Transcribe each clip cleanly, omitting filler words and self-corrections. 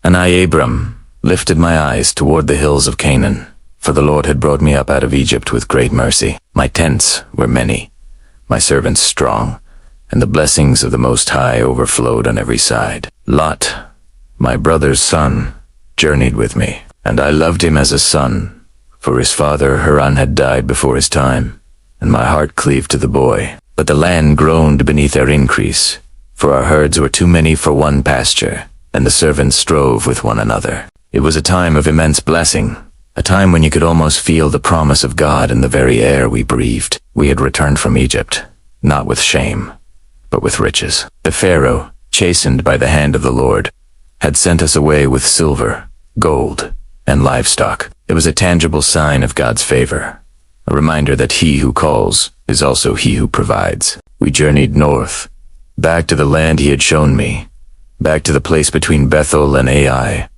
And I, Abram, lifted my eyes toward the hills of Canaan, for the Lord had brought me up out of Egypt with great mercy. My tents were many, my servants strong, and the blessings of the Most High overflowed on every side. Lot, my brother's son, journeyed with me, and I loved him as a son, for his father Haran had died before his time, and my heart cleaved to the boy. But the land groaned beneath our increase, for our herds were too many for one pasture, and the servants strove with one another. It was a time of immense blessing, a time when you could almost feel the promise of God in the very air we breathed. We had returned from Egypt, not with shame, but with riches. The Pharaoh, chastened by the hand of the Lord, had sent us away with silver, gold, and livestock. It was a tangible sign of God's favor, a reminder that he who calls is also he who provides. We journeyed north, back to the land he had shown me, back to the place between Bethel and Ai,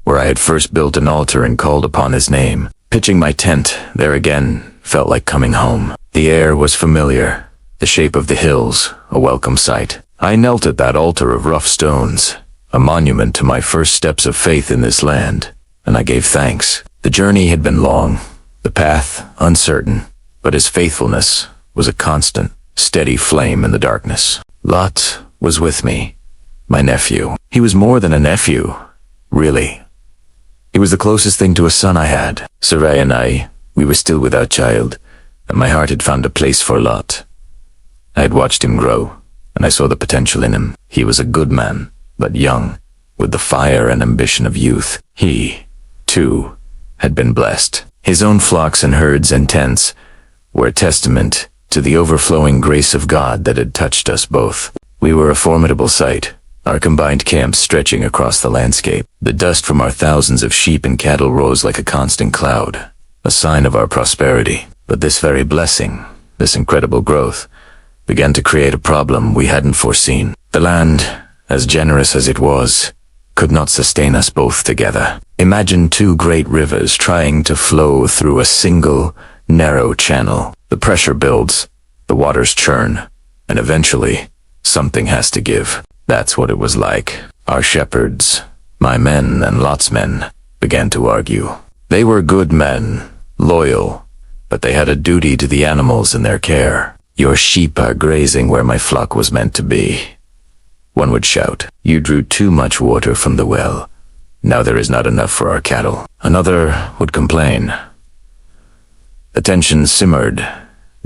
where I had first built an altar and called upon his name. Pitching my tent there again felt like coming home. The air was familiar, the shape of the hills a welcome sight. I knelt at that altar of rough stones, a monument to my first steps of faith in this land, and I gave thanks. The journey had been long, the path uncertain, but his faithfulness was a constant, steady flame in the darkness. Lot was with me, my nephew. He was more than a nephew, really. He was the closest thing to a son I had. Sarai and I, we were still without child, and my heart had found a place for Lot. I had watched him grow, and I saw the potential in him. He was a good man, but young, with the fire and ambition of youth. He, too, had been blessed. His own flocks and herds and tents were a testament to the overflowing grace of God that had touched us both. We were a formidable sight, our combined camps stretching across the landscape. The dust from our thousands of sheep and cattle rose like a constant cloud, a sign of our prosperity. But this very blessing, this incredible growth, began to create a problem we hadn't foreseen. The land, as generous as it was, could not sustain us both together. Imagine two great rivers trying to flow through a single, narrow channel. The pressure builds, the waters churn, and eventually, something has to give. That's what it was like. Our shepherds, my men and Lot's men, began to argue. They were good men, loyal, but they had a duty to the animals in their care. Your sheep are grazing where my flock was meant to be. One would shout, you drew too much water from the well. Now there is not enough for our cattle. Another would complain. The tension simmered,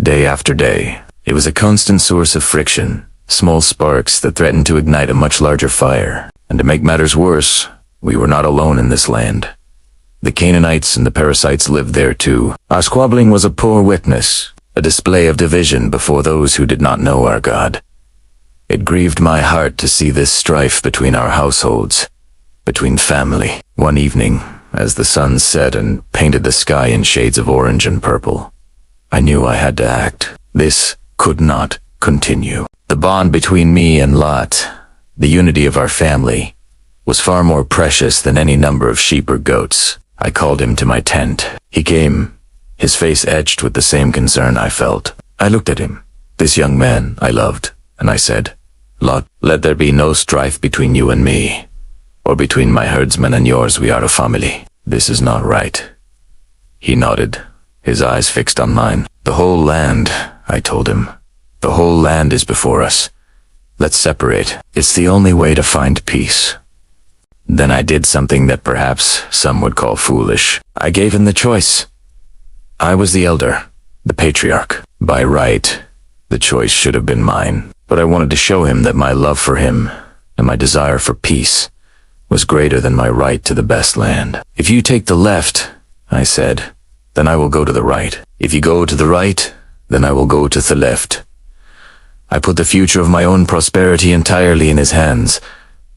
day after day. It was a constant source of friction, small sparks that threatened to ignite a much larger fire. And to make matters worse, we were not alone in this land. The Canaanites and the Perizzites lived there too. Our squabbling was a poor witness, a display of division before those who did not know our God. It grieved my heart to see this strife between our households, between family. One evening, as the sun set and painted the sky in shades of orange and purple, I knew I had to act. This could not continue. The bond between me and Lot, the unity of our family, was far more precious than any number of sheep or goats. I called him to my tent. He came, his face etched with the same concern I felt. I looked at him, this young man I loved, and I said, Lot, let there be no strife between you and me, or between my herdsmen and yours. We are a family. This is not right. He nodded, his eyes fixed on mine. The whole land, I told him. The whole land is before us. Let's separate. It's the only way to find peace. Then I did something that perhaps some would call foolish. I gave him the choice. I was the elder, the patriarch. By right, the choice should have been mine. But I wanted to show him that my love for him and my desire for peace was greater than my right to the best land. If you take the left, I said, then I will go to the right. If you go to the right, then I will go to the left. I put the future of my own prosperity entirely in his hands,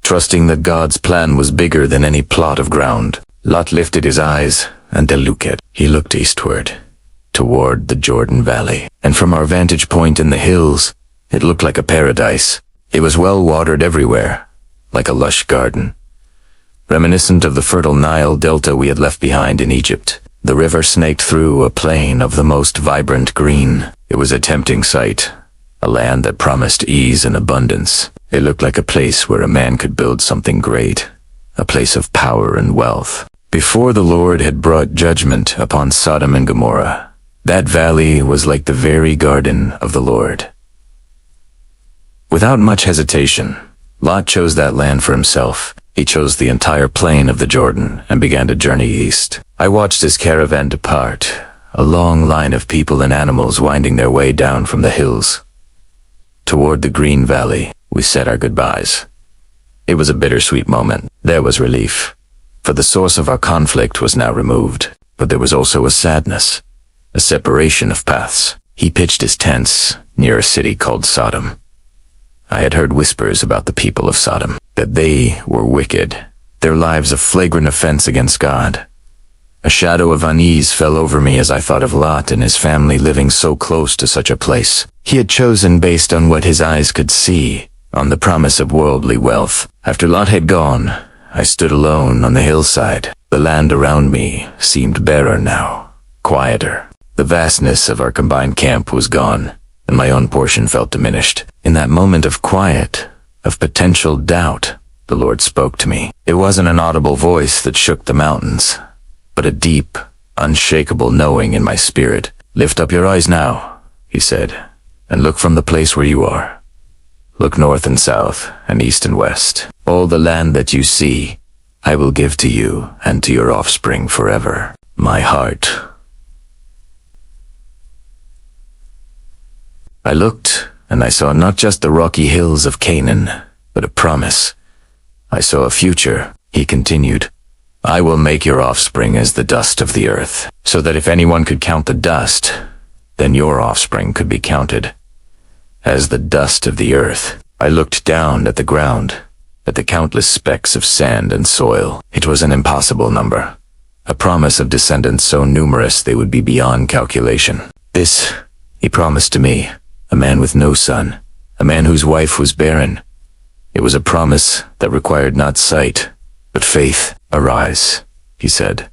trusting that God's plan was bigger than any plot of ground. Lot lifted his eyes, and they looked. He looked eastward, toward the Jordan Valley, and from our vantage point in the hills, it looked like a paradise. It was well watered everywhere, like a lush garden, reminiscent of the fertile Nile delta we had left behind in Egypt. The river snaked through a plain of the most vibrant green. It was a tempting sight, a land that promised ease and abundance. It looked like a place where a man could build something great, a place of power and wealth. Before the Lord had brought judgment upon Sodom and Gomorrah, that valley was like the very garden of the Lord. Without much hesitation, Lot chose that land for himself. He chose the entire plain of the Jordan and began to journey east. I watched his caravan depart, a long line of people and animals winding their way down from the hills. Toward the green valley, we said our goodbyes. It was a bittersweet moment. There was relief, for the source of our conflict was now removed. But there was also a sadness, a separation of paths. He pitched his tents near a city called Sodom. I had heard whispers about the people of Sodom, that they were wicked, their lives a flagrant offense against God. A shadow of unease fell over me as I thought of Lot and his family living so close to such a place. He had chosen based on what his eyes could see, on the promise of worldly wealth. After Lot had gone, I stood alone on the hillside. The land around me seemed barer now, quieter. The vastness of our combined camp was gone, and my own portion felt diminished. In that moment of quiet, of potential doubt, the Lord spoke to me. It wasn't an audible voice that shook the mountains, but a deep, unshakable knowing in my spirit. Lift up your eyes now, he said, and look from the place where you are. Look north and south, and east and west. All the land that you see, I will give to you and to your offspring forever. My heart. I looked, and I saw not just the rocky hills of Canaan, but a promise. I saw a future. He continued, I will make your offspring as the dust of the earth, so that if anyone could count the dust, then your offspring could be counted. As the dust of the earth, I looked down at the ground, at the countless specks of sand and soil. It was an impossible number, a promise of descendants so numerous they would be beyond calculation. This, he promised to me, a man with no son, a man whose wife was barren. It was a promise that required not sight, but faith. Arise, he said.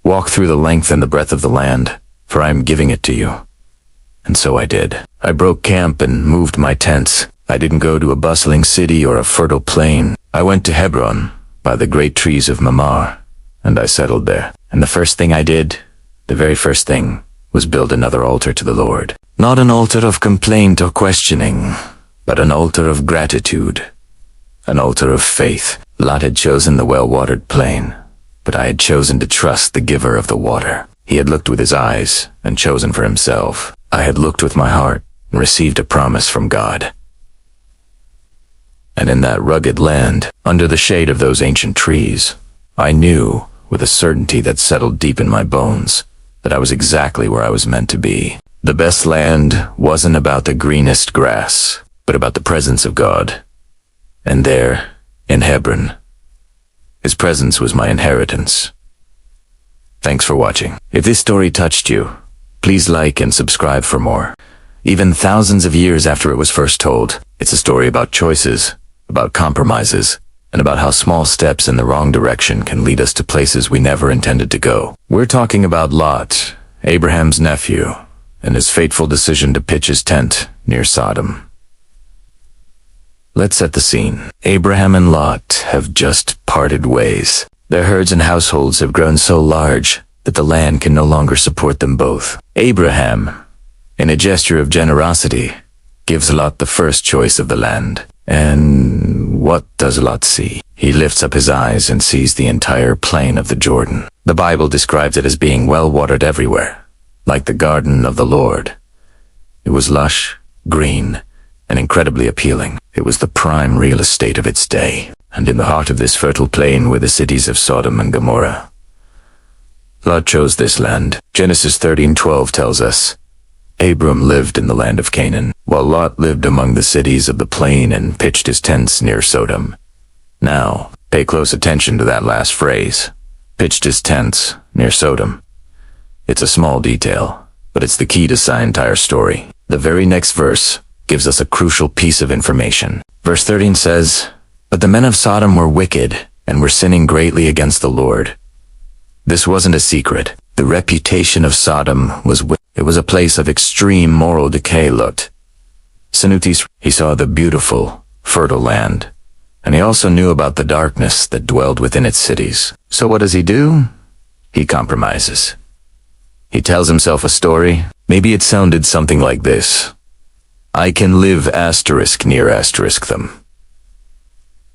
Walk through the length and the breadth of the land, for I am giving it to you. And so I did. I broke camp and moved my tents. I didn't go to a bustling city or a fertile plain. I went to Hebron, by the great trees of Mamre, and I settled there. And the first thing I did, the very first thing, was build another altar to the Lord. Not an altar of complaint or questioning, but an altar of gratitude, an altar of faith. Lot had chosen the well-watered plain, but I had chosen to trust the giver of the water. He had looked with his eyes and chosen for himself. I had looked with my heart and received a promise from God. And in that rugged land, under the shade of those ancient trees, I knew, with a certainty that settled deep in my bones, that I was exactly where I was meant to be. The best land wasn't about the greenest grass, but about the presence of God. And there, in Hebron, his presence was my inheritance. Thanks for watching. If this story touched you, please like and subscribe for more. Even thousands of years after it was first told, it's a story about choices, about compromises, and about how small steps in the wrong direction can lead us to places we never intended to go. We're talking about Lot, Abraham's nephew, and his fateful decision to pitch his tent near Sodom. Let's set the scene. Abraham and Lot have just parted ways. Their herds and households have grown so large that the land can no longer support them both. Abraham, in a gesture of generosity, gives Lot the first choice of the land. And what does Lot see? He lifts up his eyes and sees the entire plain of the Jordan. The Bible describes it as being well-watered everywhere, like the garden of the Lord. It was lush, green, and incredibly appealing. It was the prime real estate of its day, and in the heart of this fertile plain were the cities of Sodom and Gomorrah. Lot chose this land. Genesis 13:12 tells us, Abram lived in the land of Canaan, while Lot lived among the cities of the plain and pitched his tents near Sodom. Now, pay close attention to that last phrase, pitched his tents near Sodom. It's a small detail, but it's the key to the entire story. The very next verse gives us a crucial piece of information. Verse 13 says, But the men of Sodom were wicked and were sinning greatly against the Lord. This wasn't a secret. The reputation of Sodom was it was a place of extreme moral decay. Looked. Sanutis, he saw the beautiful, fertile land, And he also knew about the darkness that dwelled within its cities. So what does he do? He compromises. He tells himself a story. Maybe it sounded something like this. I can live asterisk near asterisk them.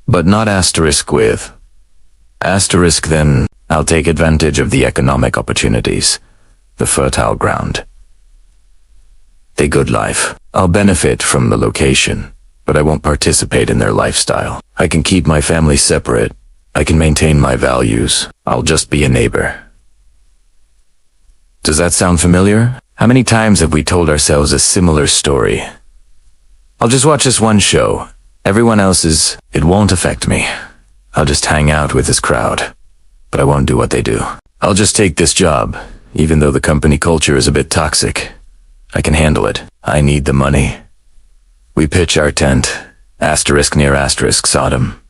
But not asterisk with. Asterisk then, I'll take advantage of the economic opportunities, the fertile ground. The good life. I'll benefit from the location, but I won't participate in their lifestyle. I can keep my family separate. I can maintain my values. I'll just be a neighbor. Does that sound familiar? How many times have we told ourselves a similar story? I'll just watch this one show. Everyone else's, it won't affect me. I'll just hang out with this crowd, but I won't do what they do. I'll just take this job, even though the company culture is a bit toxic. I can handle it. I need the money. We pitch our tent, asterisk near asterisk Sodom,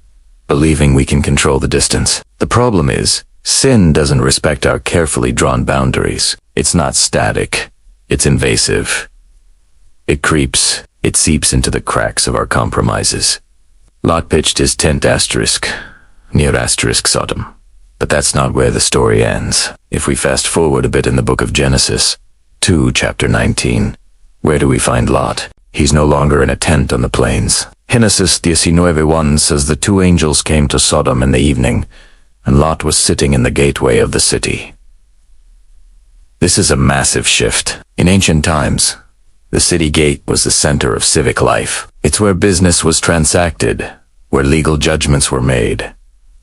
believing we can control the distance. The problem is, sin doesn't respect our carefully drawn boundaries. It's not static. It's invasive. It creeps. It seeps into the cracks of our compromises. Lot pitched his tent asterisk near asterisk Sodom. But that's not where the story ends. If we fast forward a bit in the book of Genesis, 2, chapter 19, where do we find Lot? He's no longer in a tent on the plains. Genesis 19:1 says the two angels came to Sodom in the evening, and Lot was sitting in the gateway of the city. This is a massive shift. In ancient times, the city gate was the center of civic life. It's where business was transacted, where legal judgments were made,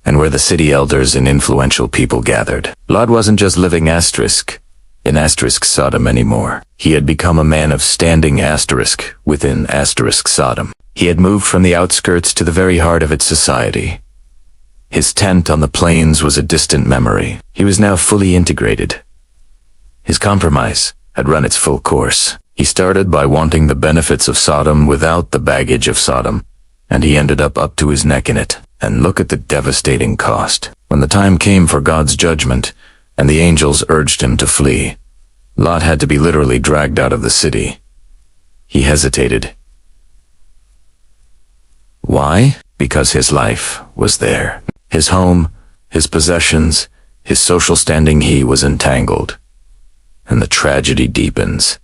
and where the city elders and influential people gathered. Lot wasn't just living asterisk in asterisk Sodom anymore. He had become a man of standing asterisk within asterisk Sodom. He had moved from the outskirts to the very heart of its society. His tent on the plains was a distant memory. He was now fully integrated. His compromise had run its full course. He started by wanting the benefits of Sodom without the baggage of Sodom, and he ended up to his neck in it. And look at the devastating cost. When the time came for God's judgment, and the angels urged him to flee, Lot had to be literally dragged out of the city. He hesitated. Why? Because his life was there. His home, his possessions, his social standing, he was entangled. And the tragedy deepens.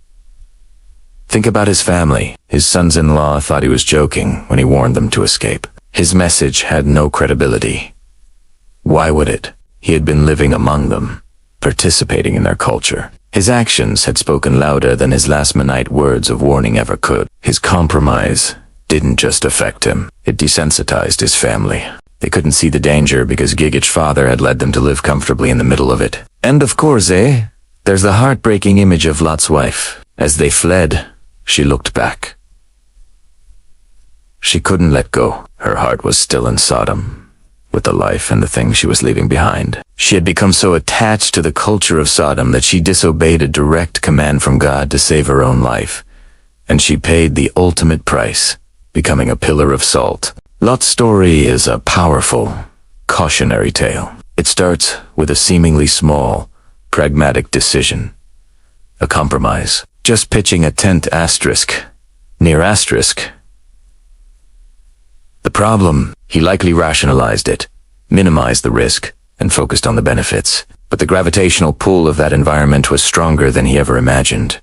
Think about his family. His sons-in-law thought he was joking when he warned them to escape. His message had no credibility. Why would it? He had been living among them, participating in their culture. His actions had spoken louder than his last-minute words of warning ever could. His compromise didn't just affect him, it desensitized his family. They couldn't see the danger because Gigit's father had led them to live comfortably in the middle of it. And of course, there's the heartbreaking image of Lot's wife. As they fled, she looked back. She couldn't let go. Her heart was still in Sodom, with the life and the things she was leaving behind. She had become so attached to the culture of Sodom that she disobeyed a direct command from God to save her own life, and she paid the ultimate price, becoming a pillar of salt. Lot's story is a powerful, cautionary tale. It starts with a seemingly small, pragmatic decision, a compromise, just pitching a tent asterisk near asterisk. The problem, he likely rationalized it, minimized the risk, and focused on the benefits. But the gravitational pull of that environment was stronger than he ever imagined.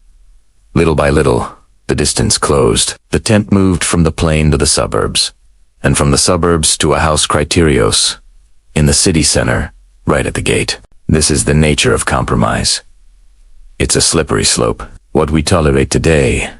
Little by little, the distance closed. The tent moved from the plain to the suburbs, and from the suburbs to a house criterios, in the city center, right at the gate. This is the nature of compromise. It's a slippery slope. What we tolerate today,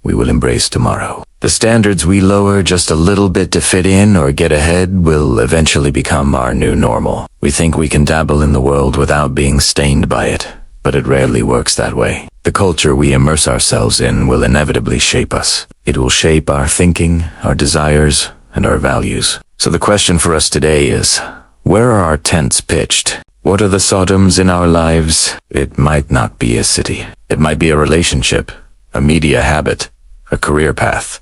we will embrace tomorrow. The standards we lower just a little bit to fit in or get ahead will eventually become our new normal. We think we can dabble in the world without being stained by it, but it rarely works that way. The culture we immerse ourselves in will inevitably shape us. It will shape our thinking, our desires, and our values. So the question for us today is, where are our tents pitched? What are the Sodoms in our lives? It might not be a city. It might be a relationship, a media habit, a career path,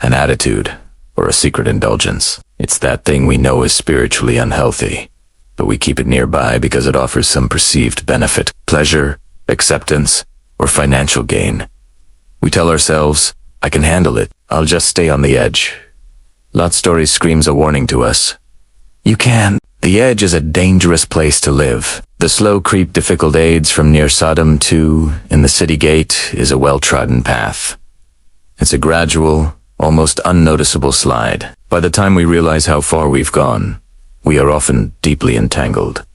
an attitude, or a secret indulgence. It's that thing we know is spiritually unhealthy, but we keep it nearby because it offers some perceived benefit, pleasure, acceptance, or financial gain. We tell ourselves, I can handle it. I'll just stay on the edge. Lot's story screams a warning to us. You can. The edge is a dangerous place to live. The slow creep difficult aids from near Sodom to, in the city gate, is a well-trodden path. It's a gradual, almost unnoticeable slide. By the time we realize how far we've gone, we are often deeply entangled,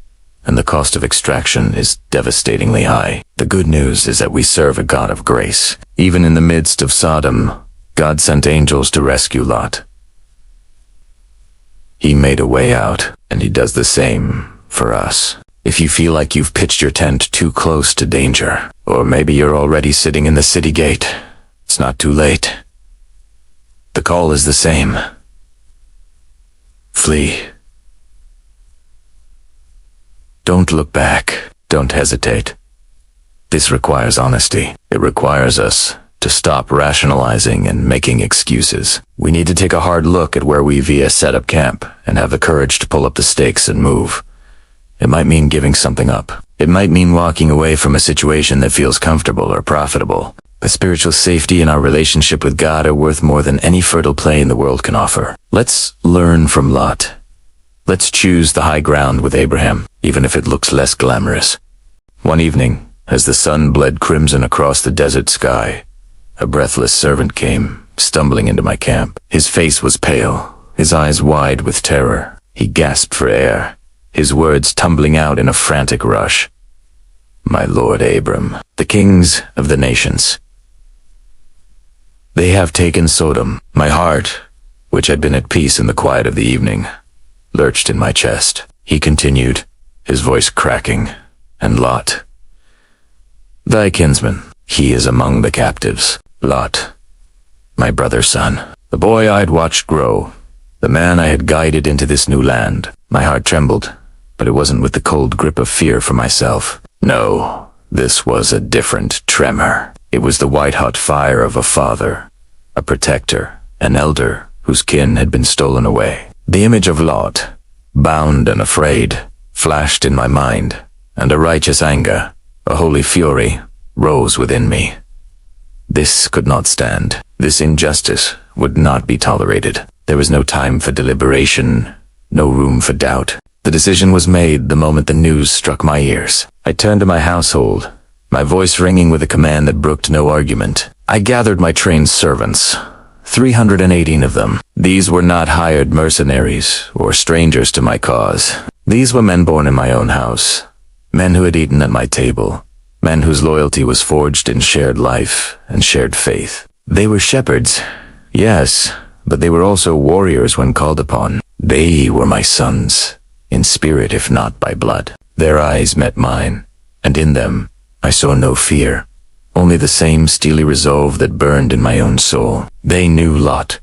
and the cost of extraction is devastatingly high. The good news is that we serve a God of grace. Even in the midst of Sodom, God sent angels to rescue Lot. He made a way out, and he does the same for us. If you feel like you've pitched your tent too close to danger, or maybe you're already sitting in the city gate, it's not too late. The call is the same. Flee. Don't look back. Don't hesitate. This requires honesty. It requires us to stop rationalizing and making excuses. We need to take a hard look at where we set up camp and have the courage to pull up the stakes and move. It might mean giving something up. It might mean walking away from a situation that feels comfortable or profitable. But spiritual safety and our relationship with God are worth more than any fertile plain the world can offer. Let's learn from Lot. Let's choose the high ground with Abraham, even if it looks less glamorous. One evening, as the sun bled crimson across the desert sky, a breathless servant came, stumbling into my camp. His face was pale, his eyes wide with terror. He gasped for air, his words tumbling out in a frantic rush. My lord Abram, the kings of the nations. They have taken Sodom. My heart, which had been at peace in the quiet of the evening, lurched in my chest. He continued, his voice cracking, and Lot, thy kinsman, he is among the captives. Lot, my brother's son, the boy I'd watched grow, the man I had guided into this new land. My heart trembled, but it wasn't with the cold grip of fear for myself. No, this was a different tremor. It was the white-hot fire of a father, a protector, an elder whose kin had been stolen away. The image of Lot, bound and afraid, flashed in my mind, and a righteous anger, a holy fury, rose within me. This could not stand. This injustice would not be tolerated. There was no time for deliberation, no room for doubt. The decision was made the moment the news struck my ears. I turned to my household, my voice ringing with a command that brooked no argument. I gathered my trained servants, 318 of them. These were not hired mercenaries or strangers to my cause. These were men born in my own house, men who had eaten at my table, men whose loyalty was forged in shared life and shared faith. They were shepherds, yes, but they were also warriors when called upon. They were my sons, in spirit if not by blood. Their eyes met mine, and in them I saw no fear, only the same steely resolve that burned in my own soul. They knew Lot.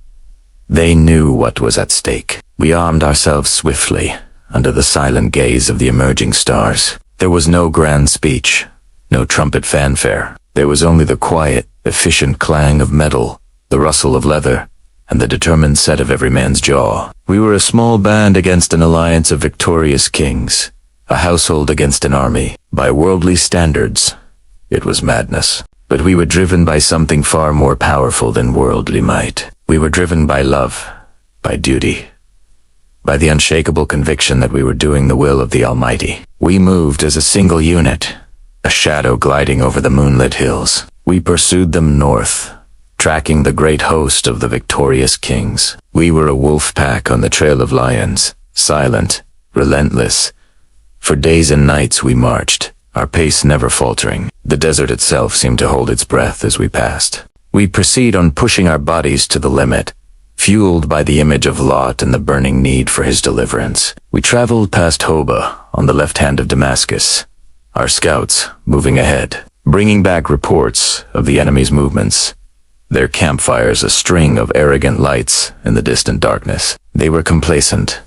They knew what was at stake. We armed ourselves swiftly, under the silent gaze of the emerging stars. There was no grand speech, no trumpet fanfare. There was only the quiet, efficient clang of metal, the rustle of leather, and the determined set of every man's jaw. We were a small band against an alliance of victorious kings, a household against an army. By worldly standards, it was madness. But we were driven by something far more powerful than worldly might. We were driven by love, by duty, by the unshakable conviction that we were doing the will of the Almighty. We moved as a single unit, a shadow gliding over the moonlit hills. We pursued them north, tracking the great host of the victorious kings. We were a wolf pack on the trail of lions, silent, relentless. For days and nights we marched, our pace never faltering. The desert itself seemed to hold its breath as we passed. We proceed on pushing our bodies to the limit, fueled by the image of Lot and the burning need for his deliverance. We traveled past Hobah, on the left hand of Damascus, our scouts moving ahead, bringing back reports of the enemy's movements, their campfires a string of arrogant lights in the distant darkness. They were complacent,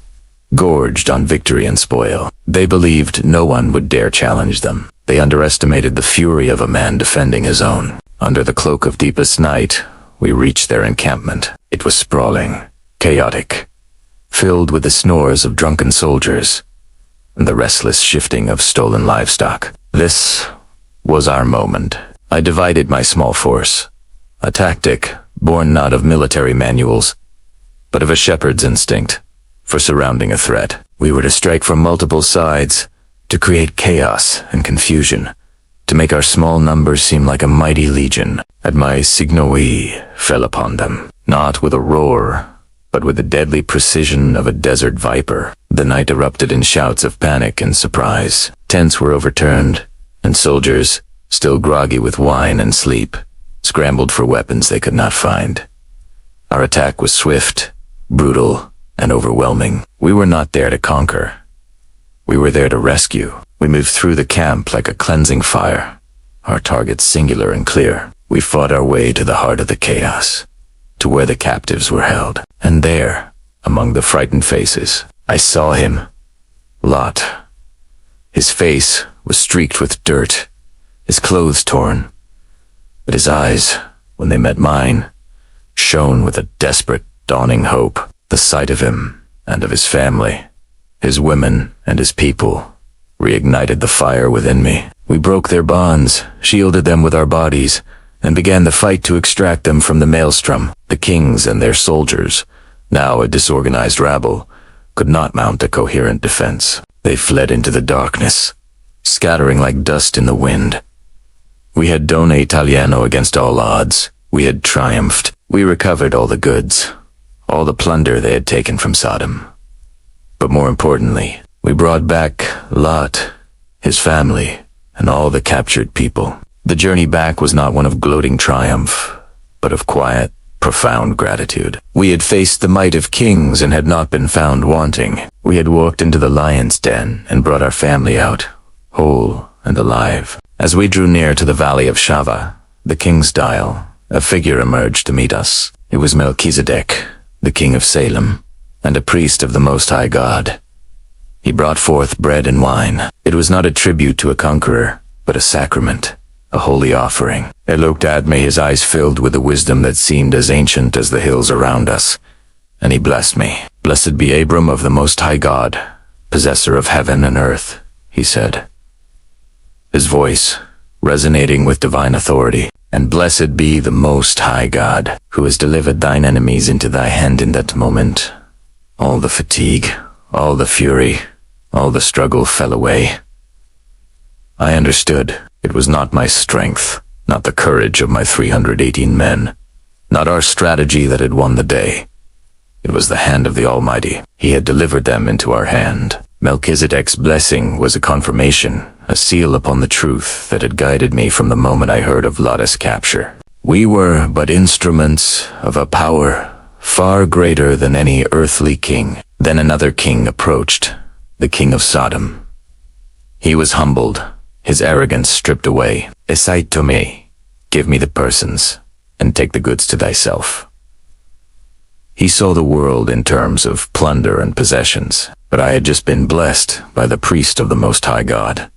gorged on victory and spoil. They believed no one would dare challenge them. They underestimated the fury of a man defending his own. Under the cloak of deepest night, we reached their encampment. It was sprawling, chaotic, filled with the snores of drunken soldiers and the restless shifting of stolen livestock. This was our moment. I divided my small force, a tactic born not of military manuals, but of a shepherd's instinct for surrounding a threat. We were to strike from multiple sides, to create chaos and confusion, to make our small numbers seem like a mighty legion. At my signal we fell upon them, not with a roar, but with the deadly precision of a desert viper. The night erupted in shouts of panic and surprise. Tents were overturned, and soldiers, still groggy with wine and sleep, scrambled for weapons they could not find. Our attack was swift, brutal, and overwhelming. We were not there to conquer. We were there to rescue. We moved through the camp like a cleansing fire, our target singular and clear. We fought our way to the heart of the chaos, to where the captives were held. And there, among the frightened faces, I saw him, Lot. His face was streaked with dirt, his clothes torn, but his eyes, when they met mine, shone with a desperate, dawning hope. The sight of him and of his family, his women and his people, reignited the fire within me. We broke their bonds, shielded them with our bodies, and began the fight to extract them from the maelstrom. The kings and their soldiers, now a disorganized rabble, could not mount a coherent defense. They fled into the darkness, scattering like dust in the wind. We had Done Italiano against all odds. We had triumphed. We recovered all the goods, all the plunder they had taken from Sodom. But more importantly, we brought back Lot, his family, and all the captured people. The journey back was not one of gloating triumph, but of quiet, profound gratitude. We had faced the might of kings and had not been found wanting. We had walked into the lion's den and brought our family out, whole and alive. As we drew near to the valley of Shava, the king's dial, a figure emerged to meet us. It was Melchizedek, the king of Salem, and a priest of the Most High God. He brought forth bread and wine. It was not a tribute to a conqueror, but a sacrament, a holy offering. He looked at me, his eyes filled with a wisdom that seemed as ancient as the hills around us, and he blessed me. "Blessed be Abram of the Most High God, possessor of heaven and earth," he said, his voice resonating with divine authority. "And blessed be the Most High God, who has delivered thine enemies into thy hand in that moment." All the fatigue, all the fury, all the struggle fell away. I understood. It was not my strength, not the courage of my 318 men, not our strategy that had won the day. It was the hand of the Almighty. He had delivered them into our hand. Melchizedek's blessing was a confirmation, a seal upon the truth that had guided me from the moment I heard of Lot's capture. We were but instruments of a power far greater than any earthly king. Then another king approached, the king of Sodom. He was humbled, his arrogance stripped away. "Aside to me, give me the persons, and take the goods to thyself." He saw the world in terms of plunder and possessions, but I had just been blessed by the priest of the Most High God.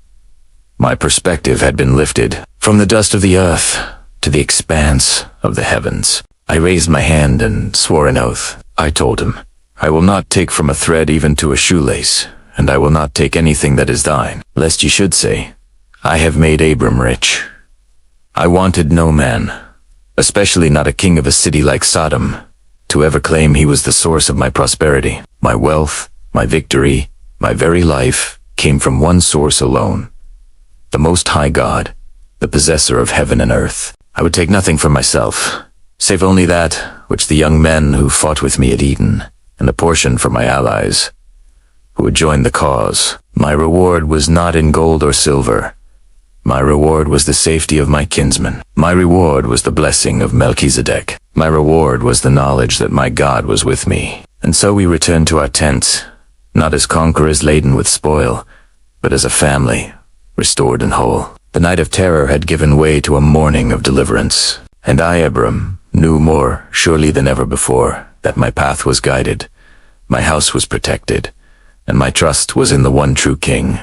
My perspective had been lifted from the dust of the earth to the expanse of the heavens. I raised my hand and swore an oath. I told him, "I will not take from a thread even to a shoelace, and I will not take anything that is thine, lest ye should say, I have made Abram rich." I wanted no man, especially not a king of a city like Sodom, to ever claim he was the source of my prosperity. My wealth, my victory, my very life came from one source alone, the Most High God, the possessor of heaven and earth. I would take nothing for myself, save only that which the young men who fought with me at Eden, and a portion for my allies, who had joined the cause. My reward was not in gold or silver. My reward was the safety of my kinsmen. My reward was the blessing of Melchizedek. My reward was the knowledge that my God was with me. And so we returned to our tents, not as conquerors laden with spoil, but as a family, restored and whole. The night of terror had given way to a morning of deliverance, and I, Abram, knew more surely than ever before that my path was guided, my house was protected, and my trust was in the one true King,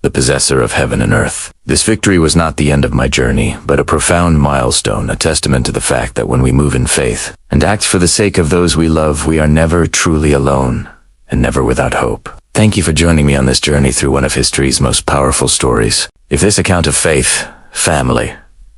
the possessor of heaven and earth. This victory was not the end of my journey, but a profound milestone, a testament to the fact that when we move in faith and act for the sake of those we love, we are never truly alone and never without hope. Thank you for joining me on this journey through one of history's most powerful stories. If this account of faith, family,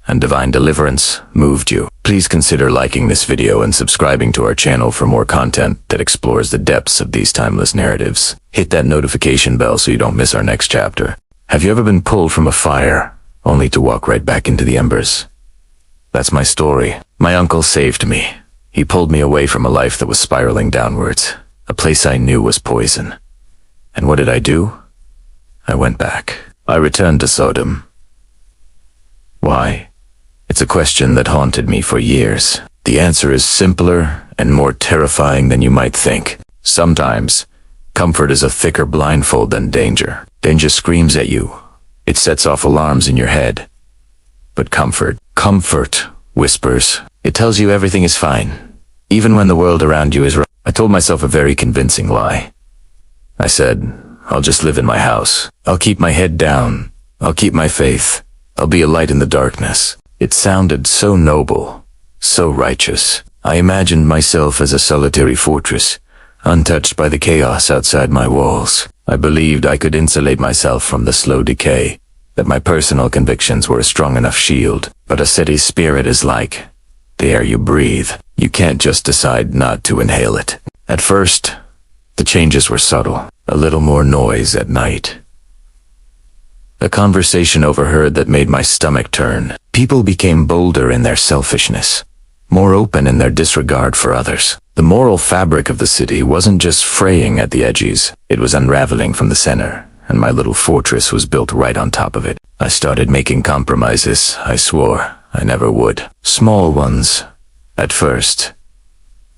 and divine deliverance moved you, Please consider liking this video and subscribing to our channel for more content that explores the depths of these timeless narratives. Hit that notification bell so you don't miss our next chapter. Have you ever been pulled from a fire, only to walk right back into the embers? That's my story. My uncle saved me. He pulled me away from a life that was spiraling downwards, a place I knew was poison. And what did I do? I went back. I returned to Sodom. Why? It's a question that haunted me for years. The answer is simpler and more terrifying than you might think. Sometimes, comfort is a thicker blindfold than danger. Danger screams at you. It sets off alarms in your head. But comfort whispers. It tells you everything is fine, even when the world around you is wrong. I told myself a very convincing lie. I said, I'll just live in my house. I'll keep my head down. I'll keep my faith. I'll be a light in the darkness. It sounded so noble, so righteous. I imagined myself as a solitary fortress, untouched by the chaos outside my walls. I believed I could insulate myself from the slow decay, that my personal convictions were a strong enough shield. But a city's spirit is like the air you breathe. You can't just decide not to inhale it. At first, the changes were subtle. A little more noise at night. A conversation overheard that made my stomach turn. People became bolder in their selfishness, more open in their disregard for others. The moral fabric of the city wasn't just fraying at the edges, it was unraveling from the center, and my little fortress was built right on top of it. I started making compromises I swore I never would. Small ones. At first,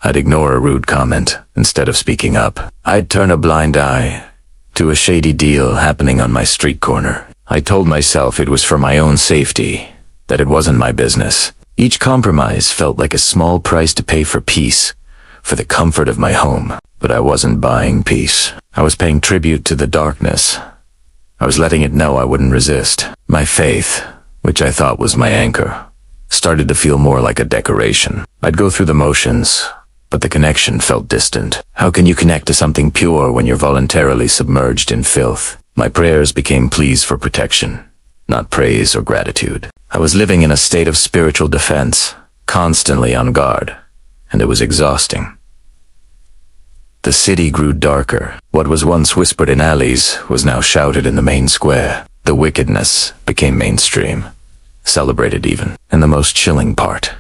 I'd ignore a rude comment instead of speaking up. I'd turn a blind eye to a shady deal happening on my street corner. I told myself it was for my own safety, that it wasn't my business. Each compromise felt like a small price to pay for peace, for the comfort of my home. But I wasn't buying peace. I was paying tribute to the darkness. I was letting it know I wouldn't resist. My faith, which I thought was my anchor, started to feel more like a decoration. I'd go through the motions, but the connection felt distant. How can you connect to something pure when you're voluntarily submerged in filth? My prayers became pleas for protection, not praise or gratitude. I was living in a state of spiritual defense, constantly on guard, and it was exhausting. The city grew darker. What was once whispered in alleys was now shouted in the main square. The wickedness became mainstream, celebrated even. And the most chilling part,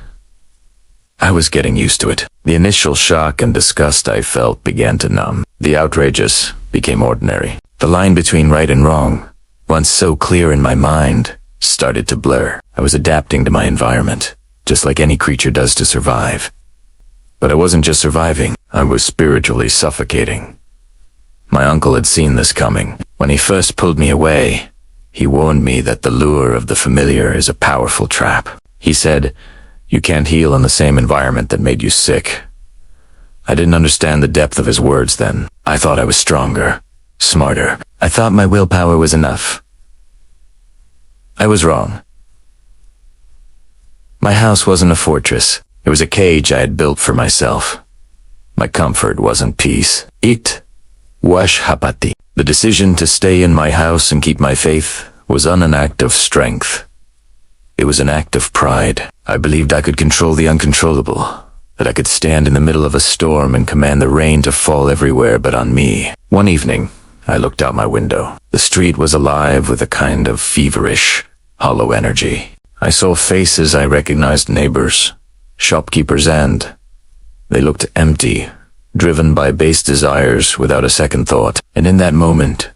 I was getting used to it. The initial shock and disgust I felt began to numb. The outrageous became ordinary. The line between right and wrong, once so clear in my mind, started to blur. I was adapting to my environment, just like any creature does to survive. But I wasn't just surviving, I was spiritually suffocating. My uncle had seen this coming. When he first pulled me away, he warned me that the lure of the familiar is a powerful trap. He said, you can't heal in the same environment that made you sick. I didn't understand the depth of his words then. I thought I was stronger, smarter. I thought my willpower was enough. I was wrong. My house wasn't a fortress. It was a cage I had built for myself. My comfort wasn't peace. It was hapati. The decision to stay in my house and keep my faith was an act of strength. It was an act of pride. I believed I could control the uncontrollable, that I could stand in the middle of a storm and command the rain to fall everywhere but on me. One evening, I looked out my window. The street was alive with a kind of feverish, hollow energy. I saw faces I recognized, neighbors, shopkeepers, and they looked empty, driven by base desires without a second thought. And in that moment,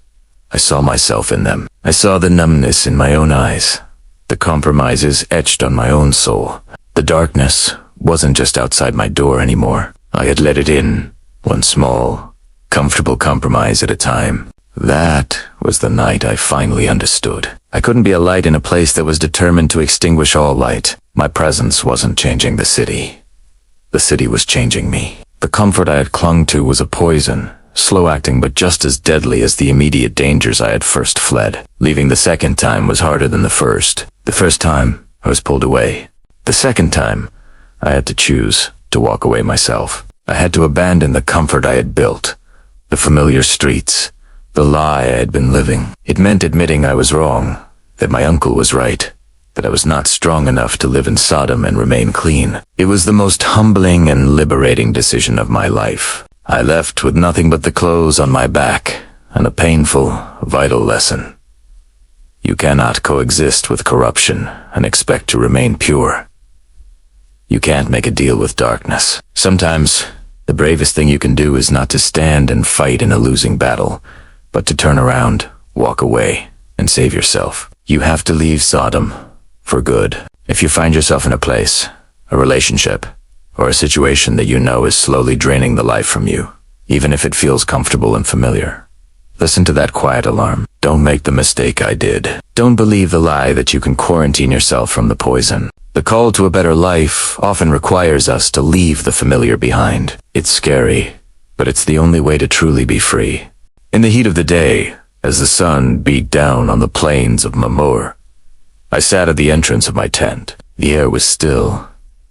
I saw myself in them. I saw the numbness in my own eyes, the compromises etched on my own soul. The darkness wasn't just outside my door anymore. I had let it in, one small, comfortable compromise at a time. That was the night I finally understood. I couldn't be a light in a place that was determined to extinguish all light. My presence wasn't changing the city. The city was changing me. The comfort I had clung to was a poison, slow-acting but just as deadly as the immediate dangers I had first fled. Leaving the second time was harder than the first. The first time, I was pulled away. The second time, I had to choose to walk away myself. I had to abandon the comfort I had built, the familiar streets, the lie I had been living. It meant admitting I was wrong, that my uncle was right, that I was not strong enough to live in Sodom and remain clean. It was the most humbling and liberating decision of my life. I left with nothing but the clothes on my back and a painful, vital lesson. You cannot coexist with corruption and expect to remain pure. You can't make a deal with darkness. Sometimes, the bravest thing you can do is not to stand and fight in a losing battle, but to turn around, walk away, and save yourself. You have to leave Sodom for good. If you find yourself in a place, a relationship, or a situation that you know is slowly draining the life from you, even if it feels comfortable and familiar, listen to that quiet alarm. Don't make the mistake I did. Don't believe the lie that you can quarantine yourself from the poison. The call to a better life often requires us to leave the familiar behind. It's scary, but it's the only way to truly be free. In the heat of the day, as the sun beat down on the plains of Mamur, I sat at the entrance of my tent. The air was still,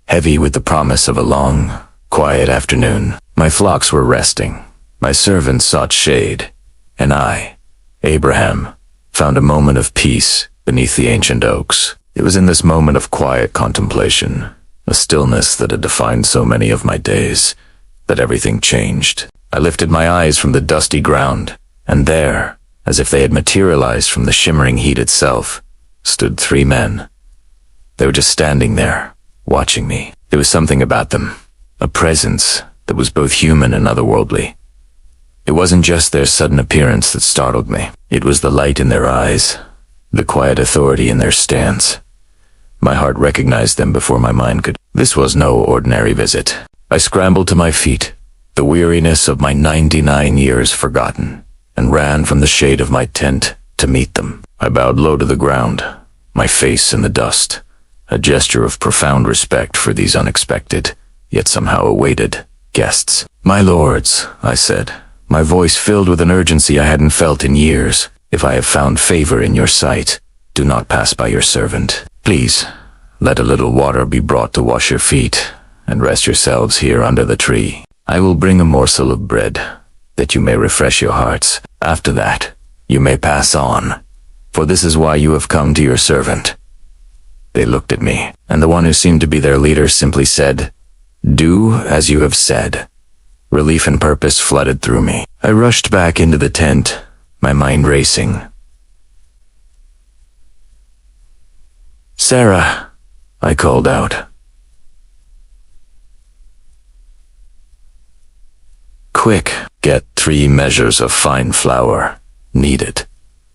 heavy with the promise of a long, quiet afternoon. My flocks were resting. My servants sought shade, and I, Abraham, found a moment of peace beneath the ancient oaks. It was in this moment of quiet contemplation, a stillness that had defined so many of my days, that everything changed. I lifted my eyes from the dusty ground, and there, as if they had materialized from the shimmering heat itself, stood 3 men. They were just standing there, watching me. There was something about them, a presence that was both human and otherworldly. It wasn't just their sudden appearance that startled me. It was the light in their eyes, the quiet authority in their stance. My heart recognized them before my mind could. This was no ordinary visit. I scrambled to my feet, the weariness of my 99 years forgotten, and ran from the shade of my tent to meet them. I bowed low to the ground, my face in the dust, a gesture of profound respect for these unexpected, yet somehow awaited, guests. "My lords," I said, my voice filled with an urgency I hadn't felt in years. "If I have found favor in your sight, do not pass by your servant. Please, let a little water be brought to wash your feet, and rest yourselves here under the tree. I will bring a morsel of bread, that you may refresh your hearts. After that, you may pass on, for this is why you have come to your servant." They looked at me, and the one who seemed to be their leader simply said, "Do as you have said." Relief and purpose flooded through me. I rushed back into the tent, my mind racing. "Sarah," I called out. "Quick, get 3 measures of fine flour, knead it,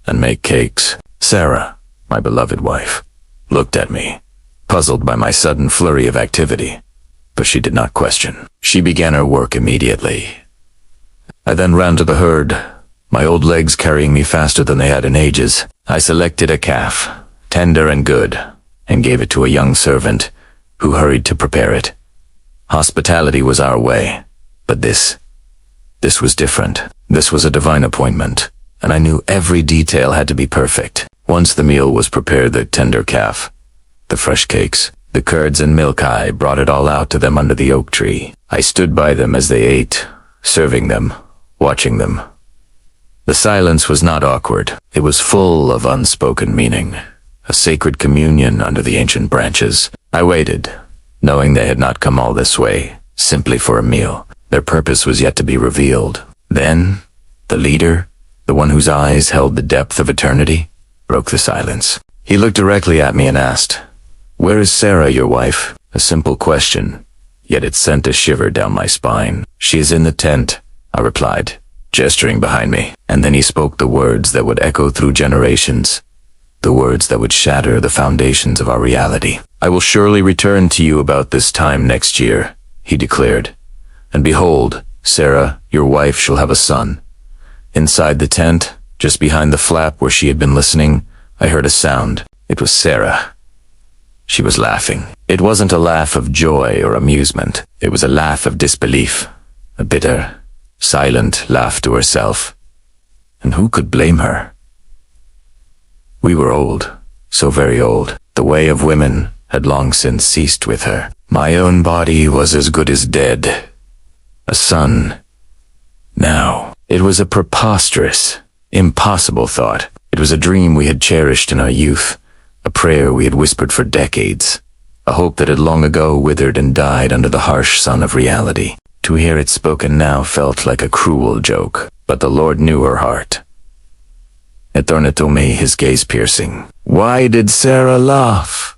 and make cakes." Sarah, my beloved wife, looked at me, puzzled by my sudden flurry of activity, but she did not question. She began her work immediately. I then ran to the herd, my old legs carrying me faster than they had in ages. I selected a calf, tender and good, and gave it to a young servant, who hurried to prepare it. Hospitality was our way, but this was different. This was a divine appointment, and I knew every detail had to be perfect. Once the meal was prepared, the tender calf, the fresh cakes, the curds and milk, I brought it all out to them under the oak tree. I stood by them as they ate, serving them, watching them. The silence was not awkward. It was full of unspoken meaning, a sacred communion under the ancient branches. I waited, knowing they had not come all this way, simply for a meal. Their purpose was yet to be revealed. Then, the leader, the one whose eyes held the depth of eternity, broke the silence. He looked directly at me and asked, "Where is Sarah, your wife?" A simple question, yet it sent a shiver down my spine. "She is in the tent," I replied, gesturing behind me. And then he spoke the words that would echo through generations, the words that would shatter the foundations of our reality. "I will surely return to you about this time next year," he declared. "And behold, Sarah, your wife, shall have a son." Inside the tent, just behind the flap where she had been listening, I heard a sound. It was Sarah. She was laughing. It wasn't a laugh of joy or amusement. It was a laugh of disbelief, a bitter, silent laugh to herself. And who could blame her? We were old, so very old. The way of women had long since ceased with her. My own body was as good as dead. A son. Now, it was a preposterous, impossible thought. It was a dream we had cherished in our youth, a prayer we had whispered for decades, a hope that had long ago withered and died under the harsh sun of reality. To hear it spoken now felt like a cruel joke, but the Lord knew her heart. Etornitome, his gaze piercing. "Why did Sarah laugh?"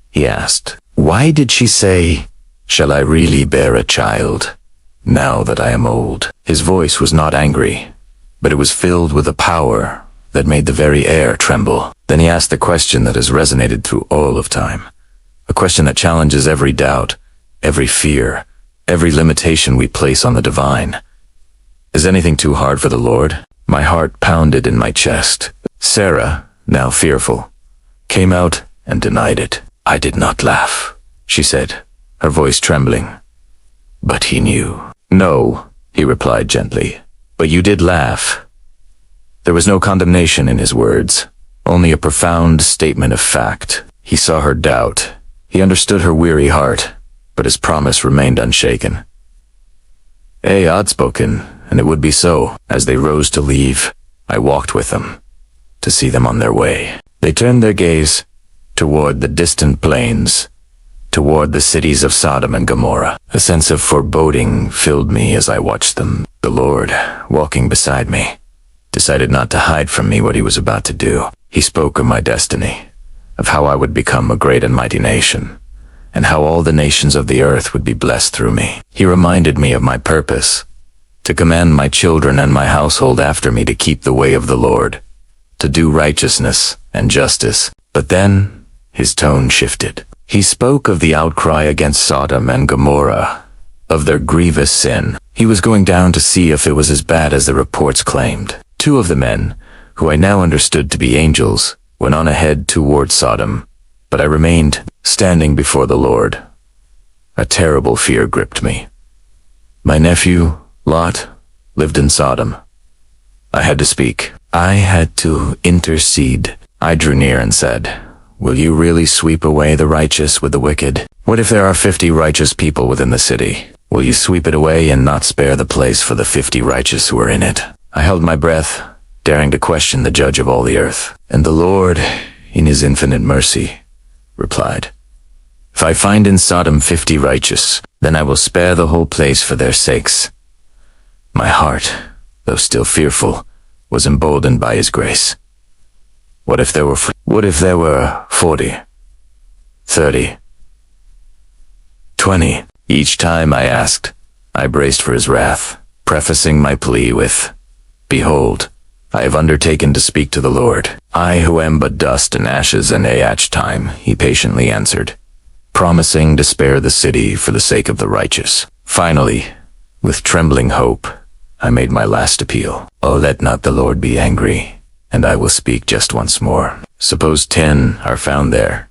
he asked. "Why did she say, 'Shall I really bear a child, now that I am old?'" His voice was not angry, but it was filled with a power that made the very air tremble. Then he asked the question that has resonated through all of time, a question that challenges every doubt, every fear, every limitation we place on the divine. Is anything too hard for the Lord? My heart pounded in my chest. Sarah, now fearful, came out and denied it. "I did not laugh," she said, her voice trembling. "But he knew." "No," he replied gently, "but you did laugh." There was no condemnation in his words, only a profound statement of fact. He saw her doubt. He understood her weary heart, but his promise remained unshaken. Outspoken, and it would be so. As they rose to leave, I walked with them, to see them on their way. They turned their gaze toward the distant plains, toward the cities of Sodom and Gomorrah. A sense of foreboding filled me as I watched them. The Lord, walking beside me, decided not to hide from me what he was about to do. He spoke of my destiny, of how I would become a great and mighty nation, and how all the nations of the earth would be blessed through me. He reminded me of my purpose, to command my children and my household after me to keep the way of the Lord, to do righteousness and justice. But then his tone shifted. He spoke of the outcry against Sodom and Gomorrah, of their grievous sin. He was going down to see if it was as bad as the reports claimed. Two of the men, who I now understood to be angels, went on ahead toward Sodom, but I remained standing before the Lord. A terrible fear gripped me. My nephew, Lot, lived in Sodom. I had to speak. I had to intercede. I drew near and said, "Will you really sweep away the righteous with the wicked? What if there are 50 righteous people within the city? Will you sweep it away and not spare the place for the 50 righteous who are in it?" I held my breath, daring to question the judge of all the earth. And the Lord, in his infinite mercy, replied, "If I find in Sodom 50 righteous, then I will spare the whole place for their sakes." My heart, though still fearful, was emboldened by his grace. What if there were 40, 30, 20? Each time I asked, I braced for his wrath, prefacing my plea with, "Behold, I have undertaken to speak to the Lord. I who am but dust and ashes and time," he patiently answered, promising to spare the city for the sake of the righteous. Finally, with trembling hope, I made my last appeal. "Oh, let not the Lord be angry, and I will speak just once more. Suppose 10 are found there."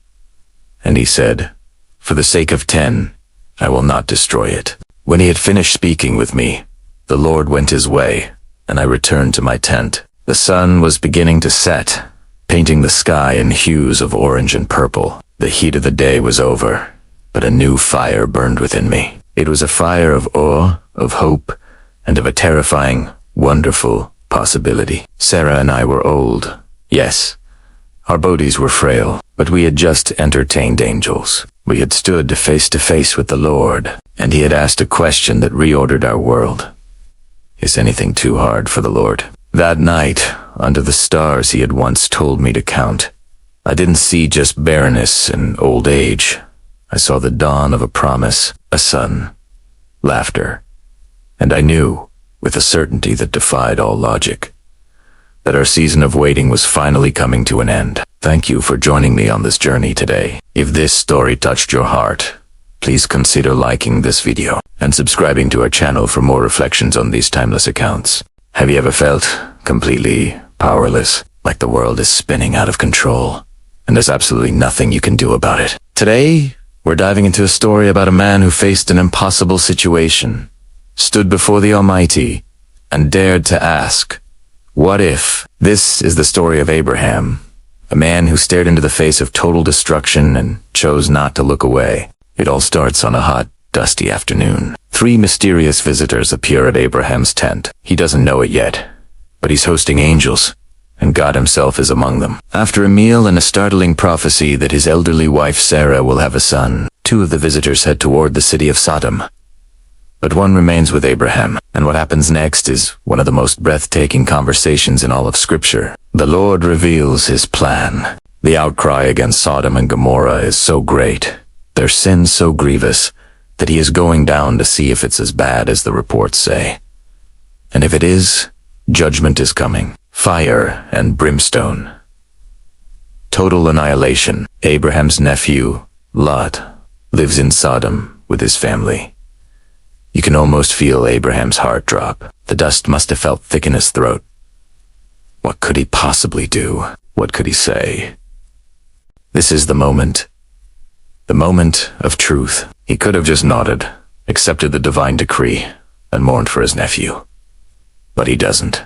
And he said, "For the sake of 10, I will not destroy it." When he had finished speaking with me, the Lord went his way, and I returned to my tent. The sun was beginning to set, painting the sky in hues of orange and purple. The heat of the day was over, but a new fire burned within me. It was a fire of awe, of hope, and of a terrifying, wonderful possibility. Sarah and I were old. Yes, our bodies were frail, but we had just entertained angels. We had stood face to face with the Lord, and he had asked a question that reordered our world. Is anything too hard for the Lord? That night, under the stars he had once told me to count, I didn't see just barrenness and old age. I saw the dawn of a promise, a son, laughter, and I knew, with a certainty that defied all logic, that our season of waiting was finally coming to an end. Thank you for joining me on this journey today. If this story touched your heart, please consider liking this video and subscribing to our channel for more reflections on these timeless accounts. Have you ever felt completely powerless, like the world is spinning out of control, and there's absolutely nothing you can do about it? Today, we're diving into a story about a man who faced an impossible situation, stood before the Almighty, and dared to ask, what if? This is the story of Abraham, a man who stared into the face of total destruction and chose not to look away. It all starts on a hot, dusty afternoon. 3 mysterious visitors appear at Abraham's tent. He doesn't know it yet, but he's hosting angels, and God himself is among them. After a meal and a startling prophecy that his elderly wife Sarah will have a son, 2 of the visitors head toward the city of Sodom. But one remains with Abraham, and what happens next is one of the most breathtaking conversations in all of Scripture. The Lord reveals his plan. The outcry against Sodom and Gomorrah is so great, their sin so grievous, that he is going down to see if it's as bad as the reports say. And if it is, judgment is coming. Fire and brimstone. Total annihilation. Abraham's nephew, Lot, lives in Sodom with his family. You can almost feel Abraham's heart drop. The dust must have felt thick in his throat. What could he possibly do? What could he say? This is the moment of truth. He could have just nodded, accepted the divine decree, and mourned for his nephew. But he doesn't.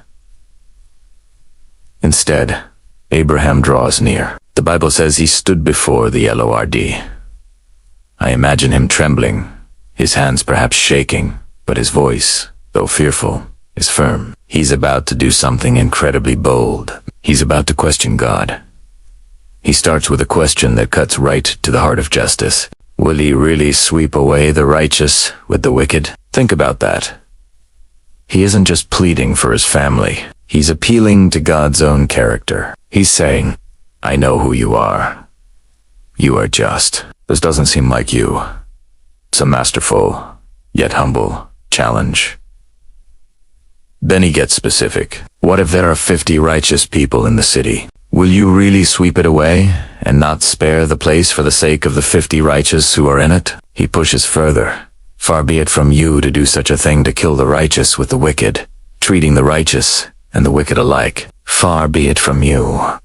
Instead, Abraham draws near. The Bible says he stood before the Lord. I imagine him trembling, his hands perhaps shaking, but his voice, though fearful, is firm. He's about to do something incredibly bold. He's about to question God. He starts with a question that cuts right to the heart of justice. Will he really sweep away the righteous with the wicked? Think about that. He isn't just pleading for his family. He's appealing to God's own character. He's saying, I know who you are. You are just. This doesn't seem like you. It's a masterful, yet humble, challenge. Then he gets specific. What if there are 50 righteous people in the city? Will you really sweep it away and not spare the place for the sake of the 50 righteous who are in it? He pushes further. Far be it from you to do such a thing, to kill the righteous with the wicked, treating the righteous and the wicked alike. Far be it from you.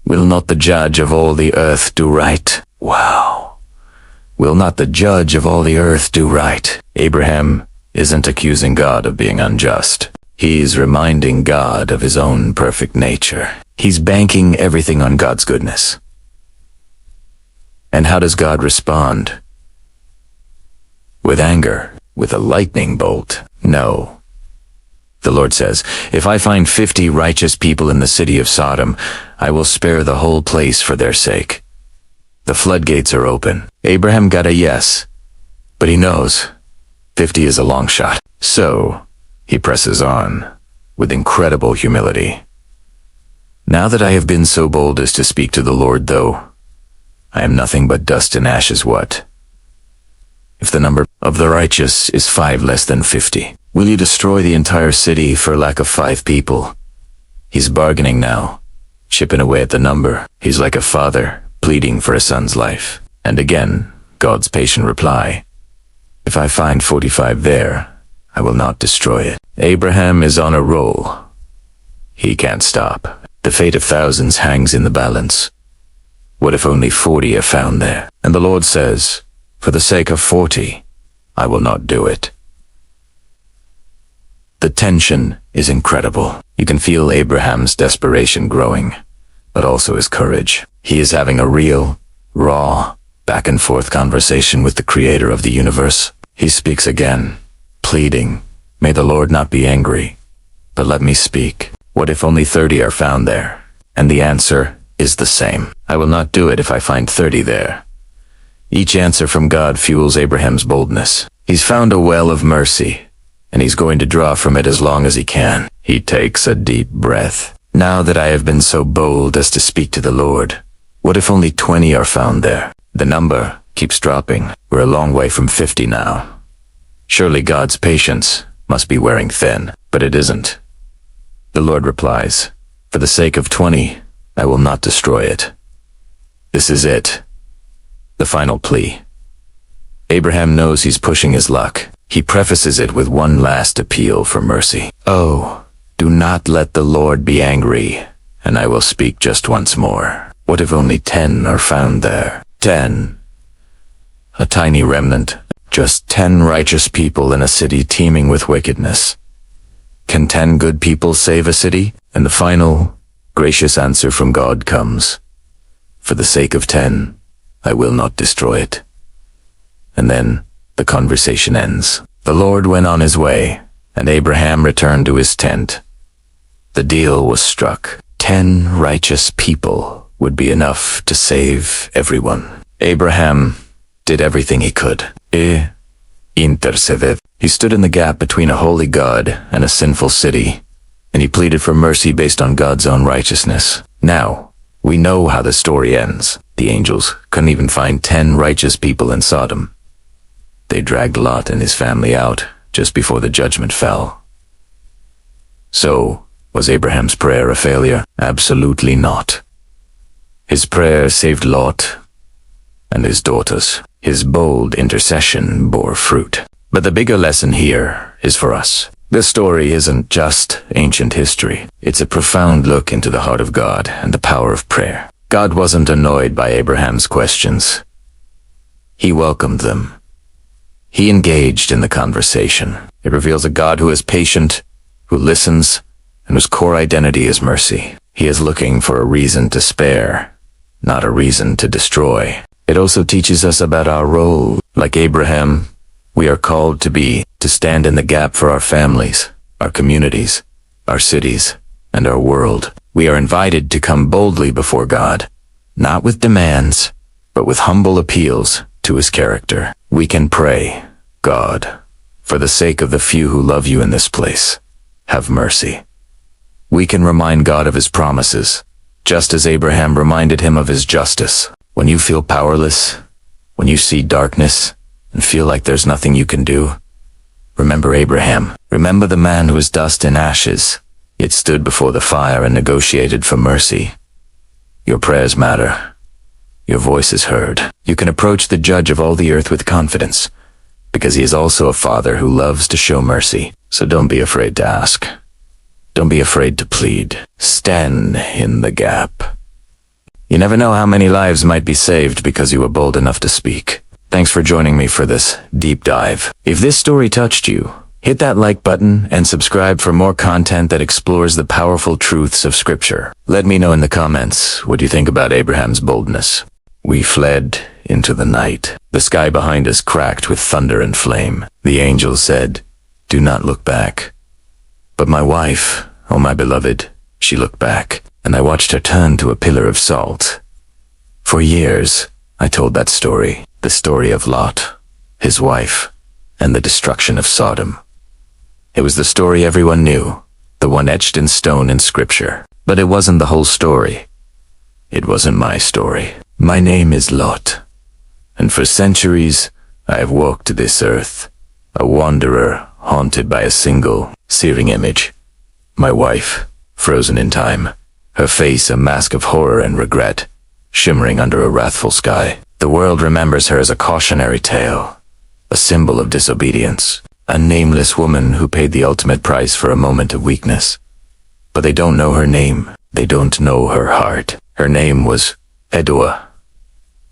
Will not the judge of all the earth do right? Wow. Will not the judge of all the earth do right? Abraham isn't accusing God of being unjust. He's reminding God of his own perfect nature. He's banking everything on God's goodness. And how does God respond? With anger, with a lightning bolt? No. The Lord says, if I find 50 righteous people in the city of Sodom, I will spare the whole place for their sake. The floodgates are open. Abraham got a yes, but he knows 50 is a long shot. So, he presses on, with incredible humility. Now that I have been so bold as to speak to the Lord, though, I am nothing but dust and ashes. What if the number of the righteous is 5 less than 50? Will you destroy the entire city for lack of 5 people? He's bargaining now, chipping away at the number. He's like a father pleading for a son's life. And again, God's patient reply, if I find 45 there, I will not destroy it. Abraham is on a roll. He can't stop. The fate of thousands hangs in the balance. What if only 40 are found there? And the Lord says, for the sake of 40, I will not do it. The tension is incredible. You can feel Abraham's desperation growing, but also his courage. He is having a real, raw, back-and-forth conversation with the Creator of the universe. He speaks again, pleading, may the Lord not be angry, but let me speak. What if only 30 are found there? And the answer is the same. I will not do it if I find 30 there. Each answer from God fuels Abraham's boldness. He's found a well of mercy, and he's going to draw from it as long as he can. He takes a deep breath. Now that I have been so bold as to speak to the Lord, what if only 20 are found there? The number keeps dropping. We're a long way from 50 now. Surely God's patience must be wearing thin, but it isn't. The Lord replies, for the sake of 20, I will not destroy it. This is it. The final plea. Abraham knows he's pushing his luck. He prefaces it with one last appeal for mercy. Oh, do not let the Lord be angry, and I will speak just once more. What if only 10 are found there? 10. A tiny remnant. Just 10 righteous people in a city teeming with wickedness. Can 10 good people save a city? And the final, gracious answer from God comes. For the sake of 10, I will not destroy it. And then the conversation ends. The Lord went on his way, and Abraham returned to his tent. The deal was struck. 10 10 righteous people would be enough to save everyone. Abraham did everything he could. Interceded. He stood in the gap between a holy God and a sinful city, and he pleaded for mercy based on God's own righteousness. Now, we know how the story ends. The angels couldn't even find 10 righteous people in Sodom. They dragged Lot and his family out just before the judgment fell. So, was Abraham's prayer a failure? Absolutely not. His prayer saved Lot and his daughters. His bold intercession bore fruit. But the bigger lesson here is for us. This story isn't just ancient history. It's a profound look into the heart of God and the power of prayer. God wasn't annoyed by Abraham's questions. He welcomed them. He engaged in the conversation. It reveals a God who is patient, who listens, and whose core identity is mercy. He is looking for a reason to spare, not a reason to destroy. It also teaches us about our role. Like Abraham, we are called to stand in the gap for our families, our communities, our cities, and our world. We are invited to come boldly before God, not with demands, but with humble appeals to his character. We can pray, God, for the sake of the few who love you in this place, have mercy. We can remind God of his promises, just as Abraham reminded him of his justice. When you feel powerless, when you see darkness, and feel like there's nothing you can do, remember Abraham. Remember the man who was dust and ashes, yet stood before the fire and negotiated for mercy. Your prayers matter. Your voice is heard. You can approach the judge of all the earth with confidence, because he is also a father who loves to show mercy. So don't be afraid to ask. Don't be afraid to plead. Stand in the gap. You never know how many lives might be saved because you were bold enough to speak. Thanks for joining me for this deep dive. If this story touched you, hit that like button and subscribe for more content that explores the powerful truths of Scripture. Let me know in the comments what you think about Abraham's boldness. We fled into the night. The sky behind us cracked with thunder and flame. The angel said, "Do not look back." But my wife, oh my beloved, she looked back, and I watched her turn to a pillar of salt. For years, I told that story, the story of Lot, his wife, and the destruction of Sodom. It was the story everyone knew, the one etched in stone in Scripture. But it wasn't the whole story. It wasn't my story. My name is Lot, and for centuries I have walked this earth, a wanderer haunted by a single, searing image. My wife, frozen in time, her face a mask of horror and regret, shimmering under a wrathful sky. The world remembers her as a cautionary tale, a symbol of disobedience, a nameless woman who paid the ultimate price for a moment of weakness. But they don't know her name. They don't know her heart. Her name was Edua,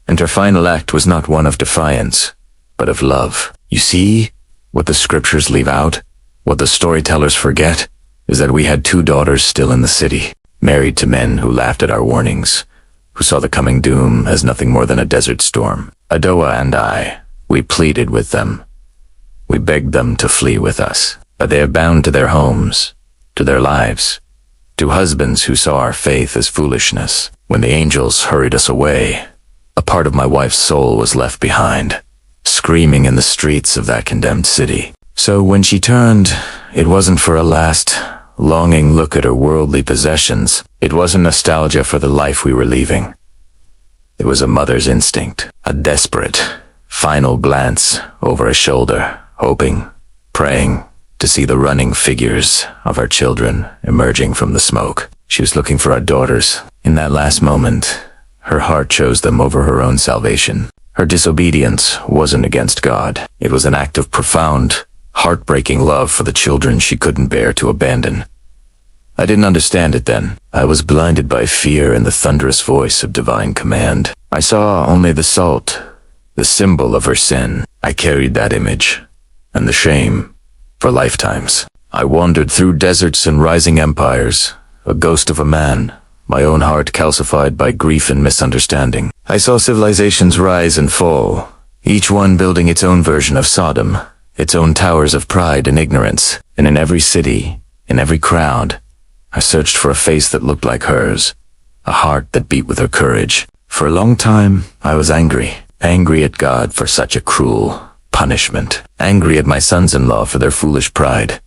and her final act was not one of defiance, but of love. You see, what the Scriptures leave out, what the storytellers forget, is that we had 2 daughters still in the city, married to men who laughed at our warnings, who saw the coming doom as nothing more than a desert storm. Adoa and I, we pleaded with them. We begged them to flee with us, but they are bound to their homes, to their lives, to husbands who saw our faith as foolishness. When the angels hurried us away, a part of my wife's soul was left behind, screaming in the streets of that condemned city. So when she turned, it wasn't for a last, longing look at her worldly possessions. It wasn't nostalgia for the life we were leaving. It was a mother's instinct, a desperate, final glance over a shoulder, hoping, praying, to see the running figures of our children emerging from the smoke. She was looking for our daughters. In that last moment, her heart chose them over her own salvation. Her disobedience wasn't against God. It was an act of profound, heartbreaking love for the children she couldn't bear to abandon. I didn't understand it then. I was blinded by fear and the thunderous voice of divine command. I saw only the salt, the symbol of her sin. I carried that image, and the shame, for lifetimes. I wandered through deserts and rising empires, a ghost of a man, my own heart calcified by grief and misunderstanding. I saw civilizations rise and fall, each one building its own version of Sodom, its own towers of pride and ignorance, and in every city, in every crowd, I searched for a face that looked like hers, a heart that beat with her courage. For a long time, I was angry at God for such a cruel punishment, angry at my sons-in-law for their foolish pride,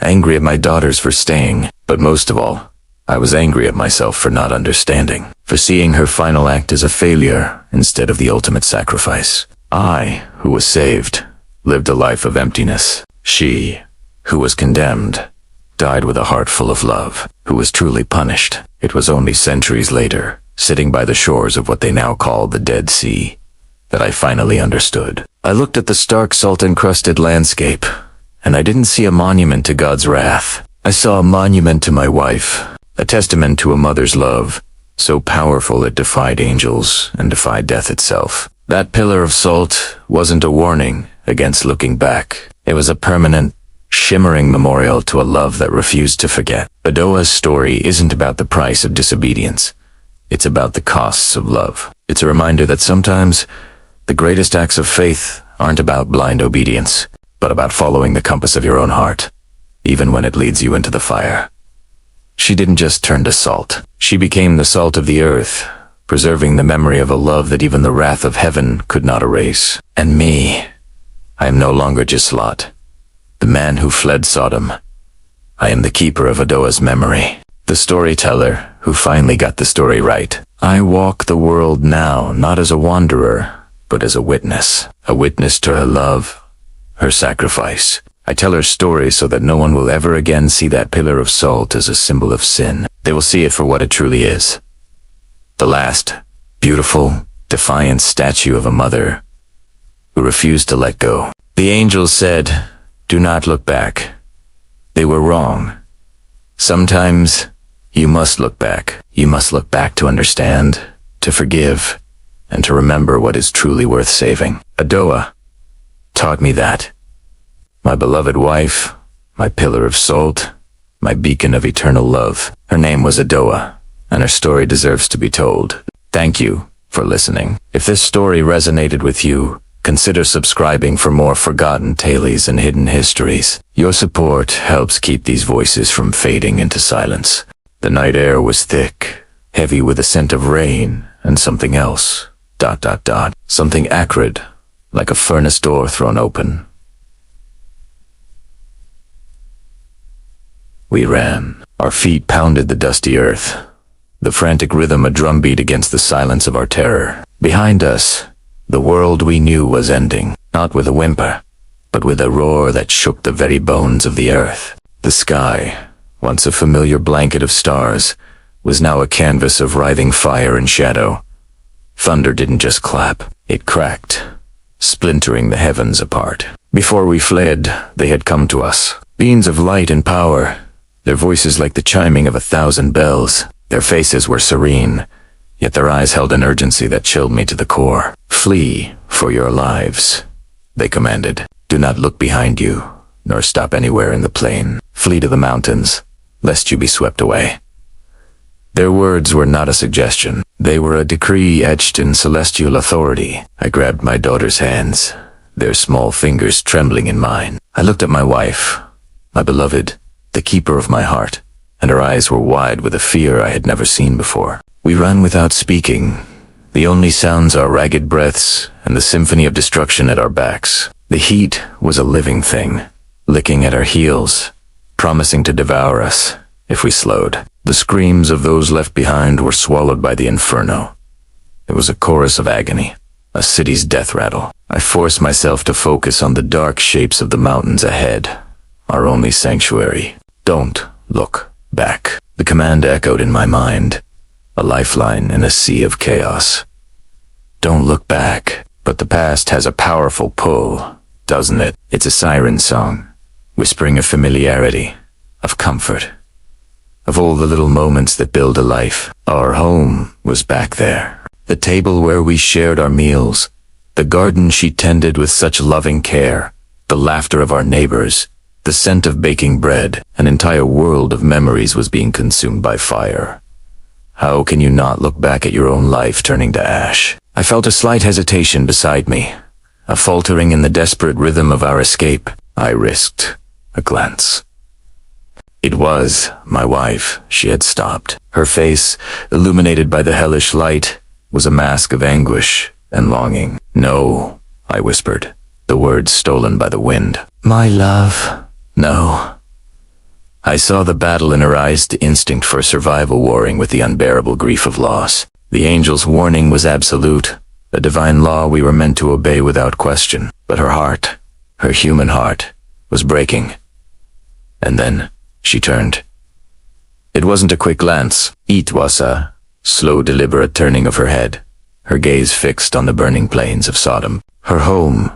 angry at my daughters for staying, but most of all, I was angry at myself for not understanding, for seeing her final act as a failure instead of the ultimate sacrifice. I, who was saved, lived a life of emptiness. She, who was condemned, died with a heart full of love. Who was truly punished? It was only centuries later, sitting by the shores of what they now call the Dead Sea, that I finally understood. I looked at the stark salt-encrusted landscape, and I didn't see a monument to God's wrath. I saw a monument to my wife, a testament to a mother's love, so powerful it defied angels and defied death itself. That pillar of salt wasn't a warning against looking back. It was a permanent, shimmering memorial to a love that refused to forget. Adoa's story isn't about the price of disobedience. It's about the costs of love. It's a reminder that sometimes the greatest acts of faith aren't about blind obedience, but about following the compass of your own heart, even when it leads you into the fire. She didn't just turn to salt. She became the salt of the earth, preserving the memory of a love that even the wrath of heaven could not erase. And me, I am no longer just Lot, the man who fled Sodom. I am the keeper of Adoa's memory, the storyteller who finally got the story right. I walk the world now, not as a wanderer, but as a witness to her love, her sacrifice. I tell her story so that no one will ever again see that pillar of salt as a symbol of sin. They will see it for what it truly is. The last, beautiful, defiant statue of a mother who refused to let go. The angels said, "Do not look back." They were wrong. Sometimes you must look back. You must look back to understand, to forgive, and to remember what is truly worth saving. Adoa taught me that. My beloved wife, my pillar of salt, my beacon of eternal love. Her name was Adoa, and her story deserves to be told. Thank you for listening. If this story resonated with you, consider subscribing for more forgotten tales and hidden histories. Your support helps keep these voices from fading into silence. The night air was thick, heavy with the scent of rain and something else. ... Something acrid, like a furnace door thrown open. We ran. Our feet pounded the dusty earth, the frantic rhythm a drumbeat against the silence of our terror. Behind us, the world we knew was ending, not with a whimper, but with a roar that shook the very bones of the earth. The sky, once a familiar blanket of stars, was now a canvas of writhing fire and shadow. Thunder didn't just clap, it cracked, splintering the heavens apart. Before we fled, they had come to us, beings of light and power, their voices like the chiming of 1,000 bells. Their faces were serene, yet their eyes held an urgency that chilled me to the core. "Flee for your lives," they commanded. "Do not look behind you, nor stop anywhere in the plain. Flee to the mountains, lest you be swept away." Their words were not a suggestion. They were a decree etched in celestial authority. I grabbed my daughter's hands, their small fingers trembling in mine. I looked at my wife, my beloved, the keeper of my heart, and her eyes were wide with a fear I had never seen before. We ran without speaking, the only sounds our ragged breaths and the symphony of destruction at our backs. The heat was a living thing, licking at our heels, promising to devour us if we slowed. The screams of those left behind were swallowed by the inferno. It was a chorus of agony, a city's death rattle. I forced myself to focus on the dark shapes of the mountains ahead, our only sanctuary. "Don't look back." The command echoed in my mind, a lifeline in a sea of chaos. Don't look back. But the past has a powerful pull, doesn't it? It's a siren song, whispering of familiarity, of comfort, of all the little moments that build a life. Our home was back there. The table where we shared our meals, the garden she tended with such loving care, the laughter of our neighbors, the scent of baking bread. An entire world of memories was being consumed by fire. How can you not look back at your own life turning to ash? I felt a slight hesitation beside me, a faltering in the desperate rhythm of our escape. I risked a glance. It was my wife. She had stopped. Her face, illuminated by the hellish light, was a mask of anguish and longing. "No," I whispered, the words stolen by the wind. "My love." "No." I saw the battle in her eyes, the instinct for survival warring with the unbearable grief of loss. The angel's warning was absolute, a divine law we were meant to obey without question. But her heart, her human heart, was breaking. And then she turned. It wasn't a quick glance. It was a slow, deliberate turning of her head, her gaze fixed on the burning plains of Sodom. Her home,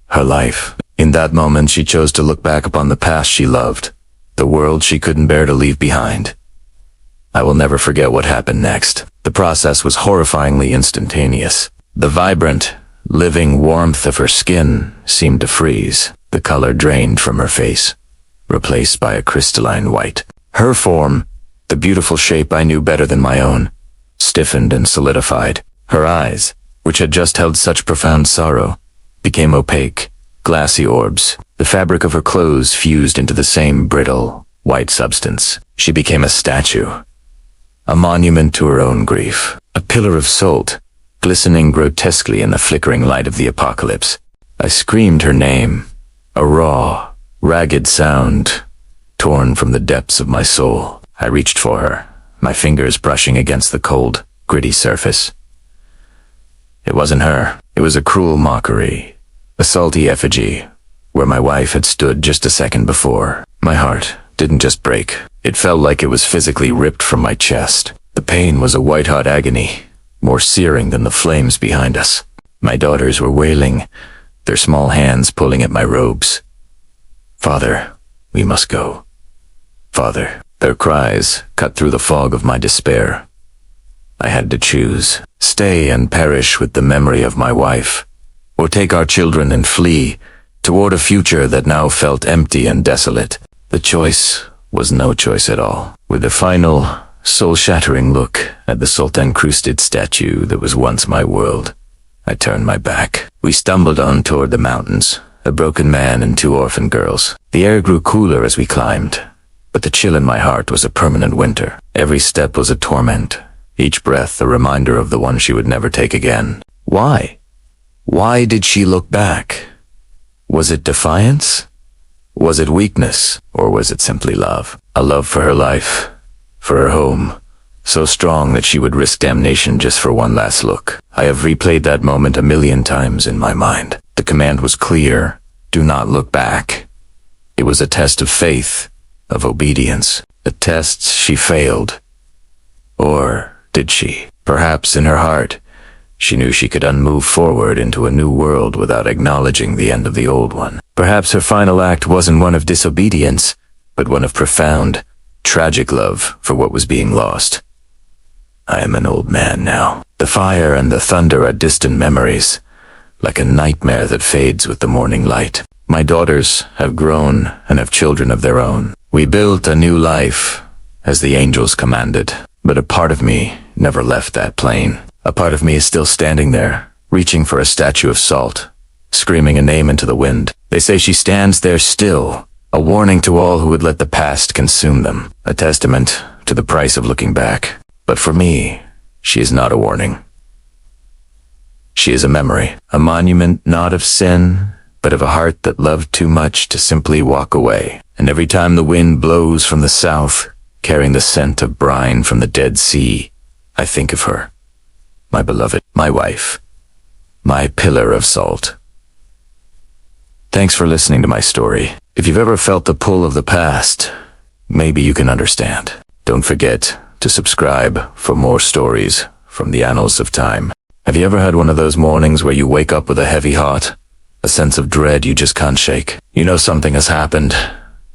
her life. In that moment she chose to look back upon the past she loved, the world she couldn't bear to leave behind. I will never forget what happened next. The process was horrifyingly instantaneous. The vibrant, living warmth of her skin seemed to freeze. The color drained from her face, replaced by a crystalline white. Her form, the beautiful shape I knew better than my own, stiffened and solidified. Her eyes, which had just held such profound sorrow, became opaque, glassy orbs. The fabric of her clothes fused into the same brittle, white substance. She became a statue, a monument to her own grief, a pillar of salt, glistening grotesquely in the flickering light of the apocalypse. I screamed her name, a raw, ragged sound, torn from the depths of my soul. I reached for her, my fingers brushing against the cold, gritty surface. It wasn't her. It was a cruel mockery, a salty effigy, where my wife had stood just a second before. My heart didn't just break. It felt like it was physically ripped from my chest. The pain was a white-hot agony, more searing than the flames behind us. My daughters were wailing, their small hands pulling at my robes. "Father, we must go. Father." Their cries cut through the fog of my despair. I had to choose: stay and perish with the memory of my wife, or take our children and flee toward a future that now felt empty and desolate. The choice was no choice at all. With a final, soul-shattering look at the salt-encrusted statue that was once my world, I turned my back. We stumbled on toward the mountains, a broken man and 2 orphan girls. The air grew cooler as we climbed, but the chill in my heart was a permanent winter. Every step was a torment, each breath a reminder of the one she would never take again. Why? Why did she look back? Was it defiance? Was it weakness? Or was it simply love? A love for her life, for her home, so strong that she would risk damnation just for one last look. I have replayed that moment a million times in my mind. The command was clear: do not look back. It was a test of faith, of obedience. A test she failed. Or did she? Perhaps in her heart, she knew she could move forward into a new world without acknowledging the end of the old one. Perhaps her final act wasn't one of disobedience, but one of profound, tragic love for what was being lost. I am an old man now. The fire and the thunder are distant memories, like a nightmare that fades with the morning light. My daughters have grown and have children of their own. We built a new life, as the angels commanded, but a part of me never left that plane. A part of me is still standing there, reaching for a statue of salt, screaming a name into the wind. They say she stands there still, a warning to all who would let the past consume them, a testament to the price of looking back. But for me, she is not a warning. She is a memory, a monument not of sin, but of a heart that loved too much to simply walk away. And every time the wind blows from the south, carrying the scent of brine from the Dead Sea, I think of her, my beloved, my wife, my pillar of salt. Thanks for listening to my story. If you've ever felt the pull of the past, maybe you can understand. Don't forget to subscribe for more stories from the annals of time. Have you ever had one of those mornings where you wake up with a heavy heart, a sense of dread you just can't shake? You know something has happened,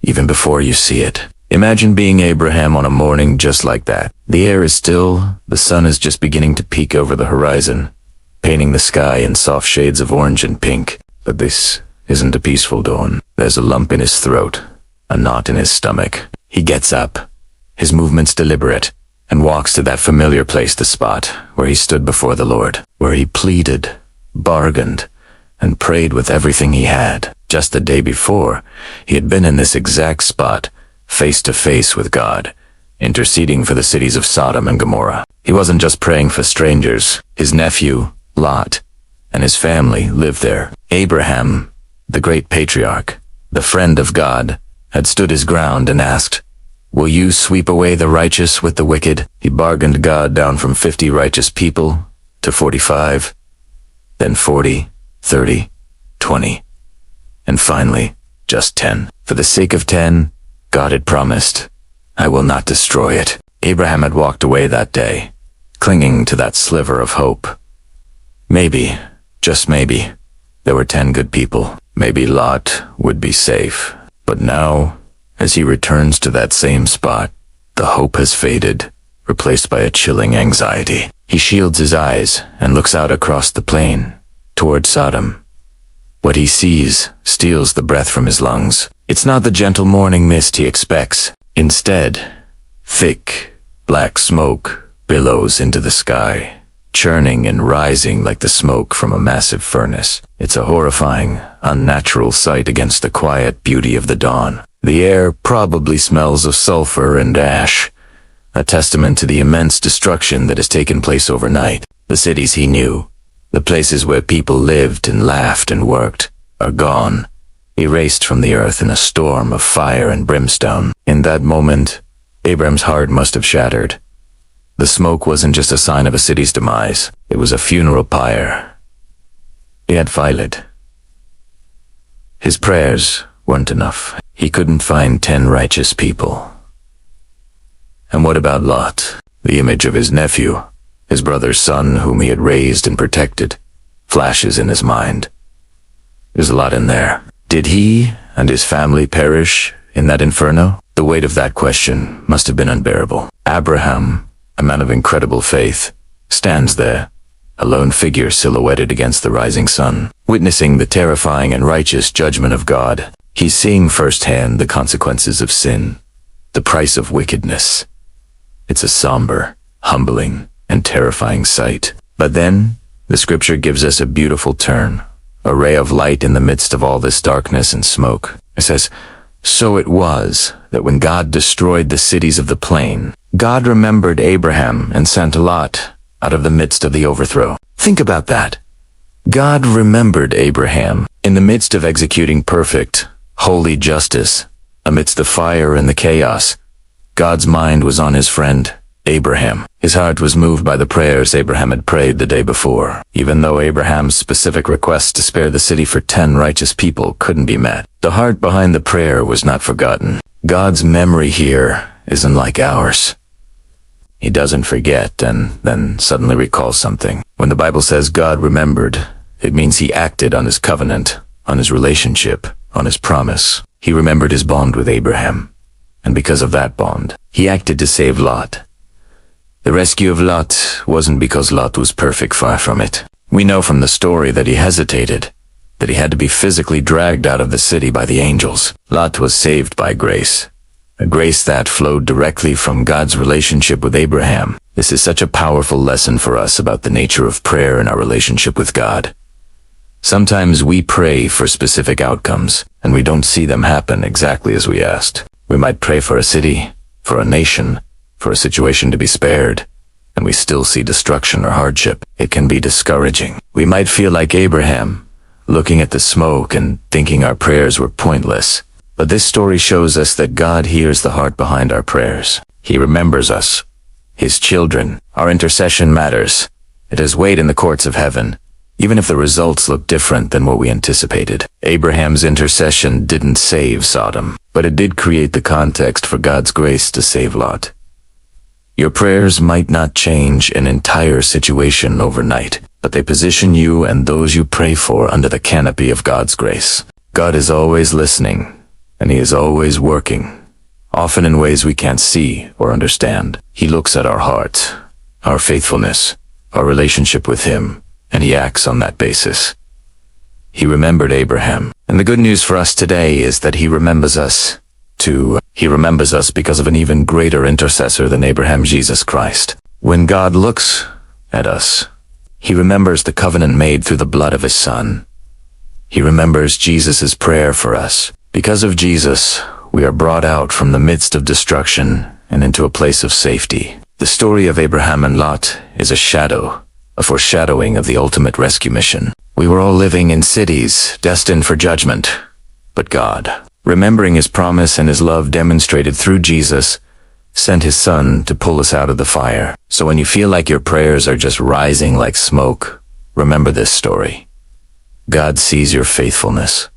even before you see it. Imagine being Abraham on a morning just like that. The air is still, the sun is just beginning to peek over the horizon, painting the sky in soft shades of orange and pink. But this isn't a peaceful dawn. There's a lump in his throat, a knot in his stomach. He gets up, his movements deliberate, and walks to that familiar place, the spot where he stood before the Lord, where he pleaded, bargained, and prayed with everything he had. Just the day before, he had been in this exact spot, face to face with God, interceding for the cities of Sodom and Gomorrah. He wasn't just praying for strangers. His nephew, Lot, and his family lived there. Abraham, the great patriarch, the friend of God, had stood his ground and asked, "Will you sweep away the righteous with the wicked?" He bargained God down from 50 righteous people to 45, then 40, 30, 20, and finally, just 10. For the sake of 10, God had promised, "I will not destroy it." Abraham had walked away that day, clinging to that sliver of hope. Maybe, just maybe, there were 10 good people. Maybe Lot would be safe. But now, as he returns to that same spot, the hope has faded, replaced by a chilling anxiety. He shields his eyes and looks out across the plain, toward Sodom. What he sees steals the breath from his lungs. It's not the gentle morning mist he expects. Instead, thick, black smoke billows into the sky, churning and rising like the smoke from a massive furnace. It's a horrifying, unnatural sight against the quiet beauty of the dawn. The air probably smells of sulfur and ash, a testament to the immense destruction that has taken place overnight. The cities he knew, the places where people lived and laughed and worked, are gone, erased from the earth in a storm of fire and brimstone. In that moment, Abraham's heart must have shattered. The smoke wasn't just a sign of a city's demise, it was a funeral pyre. He had filed. His prayers weren't enough. He couldn't find 10 righteous people. And what about Lot, the image of his nephew, his brother's son whom he had raised and protected, flashes in his mind. There's a lot in there. Did he and his family perish in that inferno? The weight of that question must have been unbearable. Abraham, a man of incredible faith, stands there, a lone figure silhouetted against the rising sun, witnessing the terrifying and righteous judgment of God. He's seeing firsthand the consequences of sin, the price of wickedness. It's a somber, humbling, and terrifying sight. But then, the scripture gives us a beautiful turn, a ray of light in the midst of all this darkness and smoke. It says, "So it was that when God destroyed the cities of the plain, God remembered Abraham and sent Lot out of the midst of the overthrow." Think about that. God remembered Abraham in the midst of executing perfect, holy justice. Amidst the fire and the chaos, God's mind was on his friend, Abraham. His heart was moved by the prayers Abraham had prayed the day before. Even though Abraham's specific request to spare the city for 10 righteous people couldn't be met, the heart behind the prayer was not forgotten. God's memory here isn't like ours. He doesn't forget and then suddenly recalls something. When the Bible says God remembered, it means he acted on his covenant, on his relationship, on his promise. He remembered his bond with Abraham, and because of that bond, he acted to save Lot. The rescue of Lot wasn't because Lot was perfect, far from it. We know from the story that he hesitated, that he had to be physically dragged out of the city by the angels. Lot was saved by grace, a grace that flowed directly from God's relationship with Abraham. This is such a powerful lesson for us about the nature of prayer and our relationship with God. Sometimes we pray for specific outcomes, and we don't see them happen exactly as we asked. We might pray for a city, for a nation, for a situation to be spared, and we still see destruction or hardship. It can be discouraging. We might feel like Abraham, looking at the smoke and thinking our prayers were pointless. But this story shows us that God hears the heart behind our prayers. He remembers us, his children. Our intercession matters. It has weight in the courts of heaven, even if the results look different than what we anticipated. Abraham's intercession didn't save Sodom, but it did create the context for God's grace to save Lot. Your prayers might not change an entire situation overnight, but they position you and those you pray for under the canopy of God's grace. God is always listening, and he is always working, often in ways we can't see or understand. He looks at our heart, our faithfulness, our relationship with him, and he acts on that basis. He remembered Abraham, and the good news for us today is that he remembers us too. He remembers us because of an even greater intercessor than Abraham, Jesus Christ. When God looks at us, he remembers the covenant made through the blood of his Son. He remembers Jesus' prayer for us. Because of Jesus, We are brought out from the midst of destruction and into a place of safety. The story of Abraham and Lot is a foreshadowing of the ultimate rescue mission. We were all living in cities destined for judgment, but God, remembering his promise and his love demonstrated through Jesus, sent his son to pull us out of the fire. So when you feel like your prayers are just rising like smoke, remember this story. God sees your faithfulness.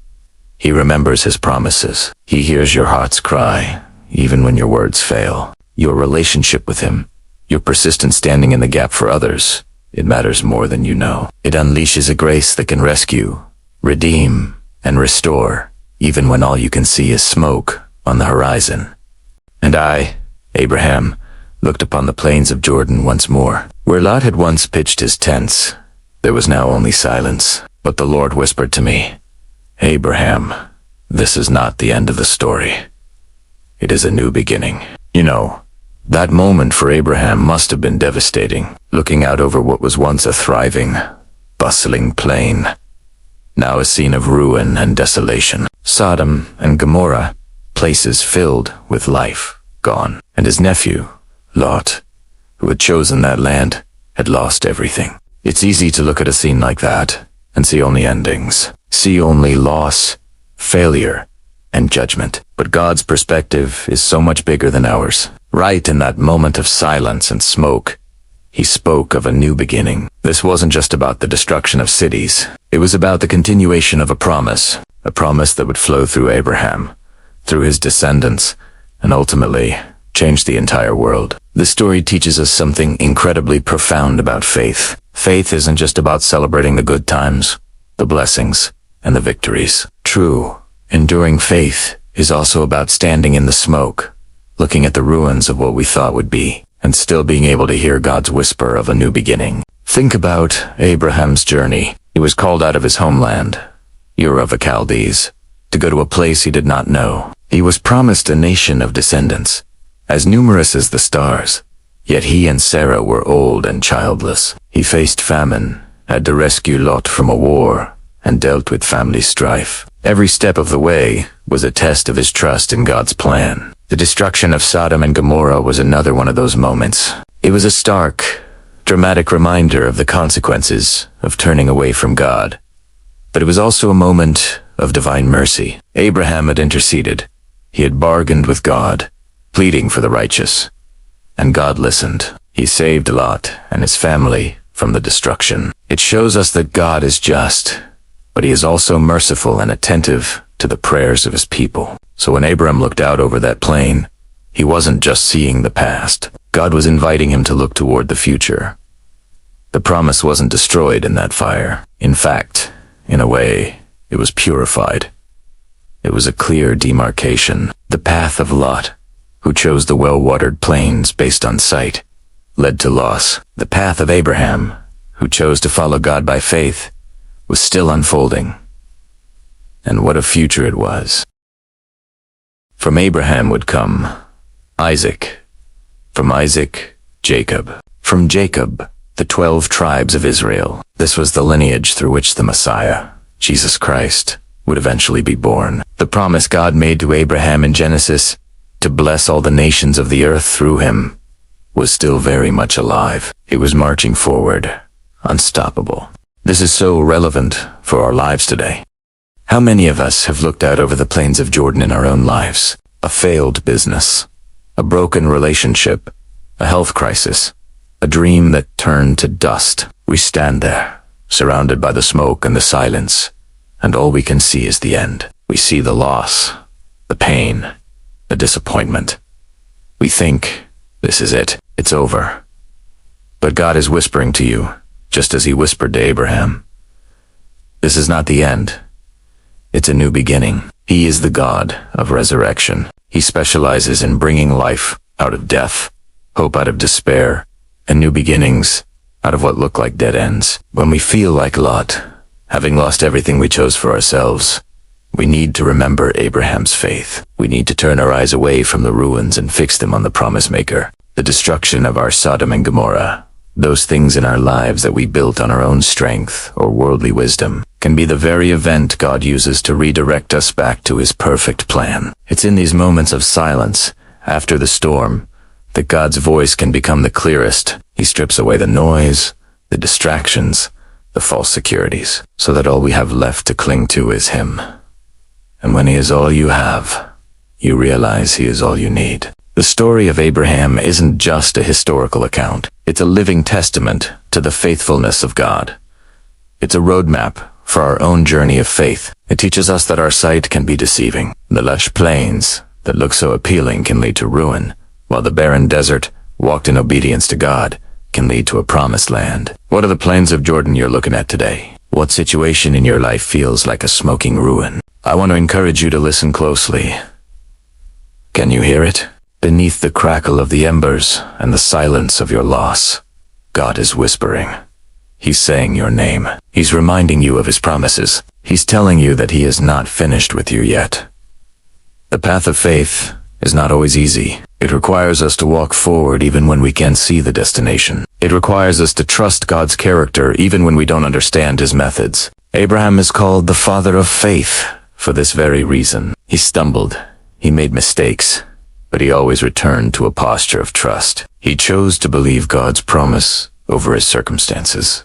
He remembers his promises. He hears your heart's cry, even when your words fail. Your relationship with him, your persistent standing in the gap for others, it matters more than you know. It unleashes a grace that can rescue, redeem, and restore, even when all you can see is smoke on the horizon. And I, Abraham, looked upon the plains of Jordan once more. Where Lot had once pitched his tents, there was now only silence. But the Lord whispered to me, Abraham, this is not the end of the story. It is a new beginning. You know, that moment for Abraham must have been devastating, looking out over what was once a thriving, bustling plain, now a scene of ruin and desolation. Sodom and Gomorrah, places filled with life, gone. And his nephew, Lot, who had chosen that land, had lost everything. It's easy to look at a scene like that and see only endings. See only loss, failure, and judgment. But God's perspective is so much bigger than ours. Right in that moment of silence and smoke, he spoke of a new beginning. This wasn't just about the destruction of cities. It was about the continuation of a promise that would flow through Abraham, through his descendants, and ultimately change the entire world. This story teaches us something incredibly profound about faith. Faith isn't just about celebrating the good times, the blessings, and the victories. True, enduring faith is also about standing in the smoke, looking at the ruins of what we thought would be, and still being able to hear God's whisper of a new beginning. Think about Abraham's journey. He was called out of his homeland, Ur of the Chaldees, to go to a place he did not know. He was promised a nation of descendants, as numerous as the stars, yet he and Sarah were old and childless. He faced famine, had to rescue Lot from a war, and dealt with family strife. Every step of the way was a test of his trust in God's plan. The destruction of Sodom and Gomorrah was another one of those moments. It was a stark, dramatic reminder of the consequences of turning away from God. But it was also a moment of divine mercy. Abraham had interceded. He had bargained with God, pleading for the righteous. And God listened. He saved Lot and his family from the destruction. It shows us that God is just, but he is also merciful and attentive to the prayers of his people. So when Abraham looked out over that plain, he wasn't just seeing the past. God was inviting him to look toward the future. The promise wasn't destroyed in that fire. In fact, in a way, it was purified. It was a clear demarcation. The path of Lot, who chose the well-watered plains based on sight, led to loss. The path of Abraham, who chose to follow God by faith, was still unfolding. And what a future it was. From Abraham would come Isaac. From Isaac, Jacob. From Jacob, the 12 tribes of Israel. This was the lineage through which the Messiah, Jesus Christ, would eventually be born. The promise God made to Abraham in Genesis, to bless all the nations of the earth through him, was still very much alive. It was marching forward, unstoppable. This is so relevant for our lives today. How many of us have looked out over the plains of Jordan in our own lives? A failed business, a broken relationship, a health crisis, a dream that turned to dust. We stand there, surrounded by the smoke and the silence, and all we can see is the end. We see the loss, the pain, the disappointment. We think, this is it, it's over. But God is whispering to you, just as he whispered to Abraham. This is not the end. It's a new beginning. He is the God of resurrection. He specializes in bringing life out of death, hope out of despair, and new beginnings out of what look like dead ends. When we feel like Lot, having lost everything we chose for ourselves, we need to remember Abraham's faith. We need to turn our eyes away from the ruins and fix them on the promise maker. The destruction of our Sodom and Gomorrah, Those things in our lives that we built on our own strength or worldly wisdom can be the very event God uses to redirect us back to his perfect plan. It's in these moments of silence, after the storm, that God's voice can become the clearest. He strips away the noise, the distractions, the false securities, so that all we have left to cling to is him. And when he is all you have, you realize he is all you need. The story of Abraham isn't just a historical account. It's a living testament to the faithfulness of God. It's a roadmap for our own journey of faith. It teaches us that our sight can be deceiving. The lush plains that look so appealing can lead to ruin, while the barren desert, walked in obedience to God, can lead to a promised land. What are the plains of Jordan you're looking at today? What situation in your life feels like a smoking ruin? I want to encourage you to listen closely. Can you hear it? Beneath the crackle of the embers and the silence of your loss, God is whispering. He's saying your name. He's reminding you of his promises. He's telling you that he is not finished with you yet. The path of faith is not always easy. It requires us to walk forward even when we can't see the destination. It requires us to trust God's character even when we don't understand his methods. Abraham is called the father of faith for this very reason. He stumbled. He made mistakes. But he always returned to a posture of trust. He chose to believe God's promise over his circumstances.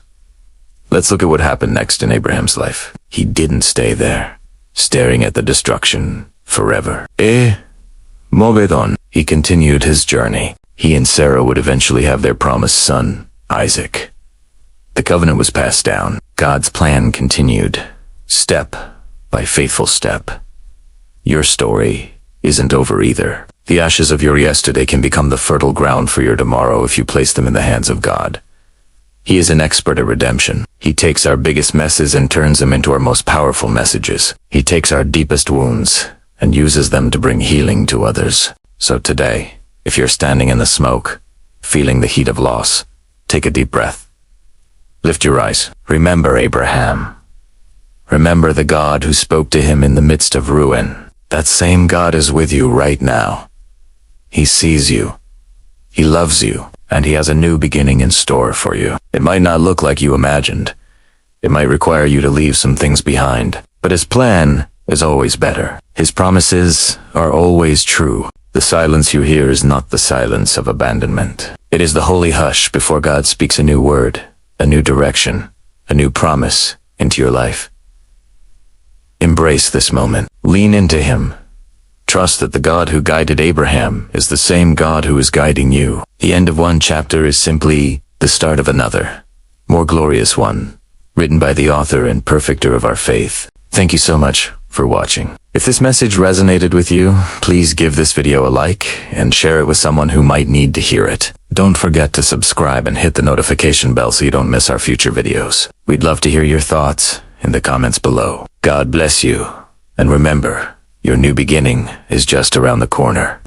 Let's look at what happened next in Abraham's life. He didn't stay there, staring at the destruction forever. Moved on. He continued his journey. He and Sarah would eventually have their promised son, Isaac. The covenant was passed down. God's plan continued, step by faithful step. Your story isn't over either. The ashes of your yesterday can become the fertile ground for your tomorrow if you place them in the hands of God. He is an expert at redemption. He takes our biggest messes and turns them into our most powerful messages. He takes our deepest wounds and uses them to bring healing to others. So today, if you're standing in the smoke, feeling the heat of loss, take a deep breath. Lift your eyes. Remember Abraham. Remember the God who spoke to him in the midst of ruin. That same God is with you right now. He sees you. He loves you, and he has a new beginning in store for you. It might not look like you imagined. It might require you to leave some things behind, but his plan is always better. His promises are always true. The silence you hear is not the silence of abandonment. It is the holy hush before God speaks a new word, a new direction, a new promise into your life. Embrace this moment. Lean into him. Trust that the God who guided Abraham is the same God who is guiding you. The end of one chapter is simply the start of another, more glorious one, written by the author and perfecter of our faith. Thank you so much for watching. If this message resonated with you, please give this video a like and share it with someone who might need to hear it. Don't forget to subscribe and hit the notification bell so you don't miss our future videos. We'd love to hear your thoughts in the comments below. God bless you, and remember, your new beginning is just around the corner.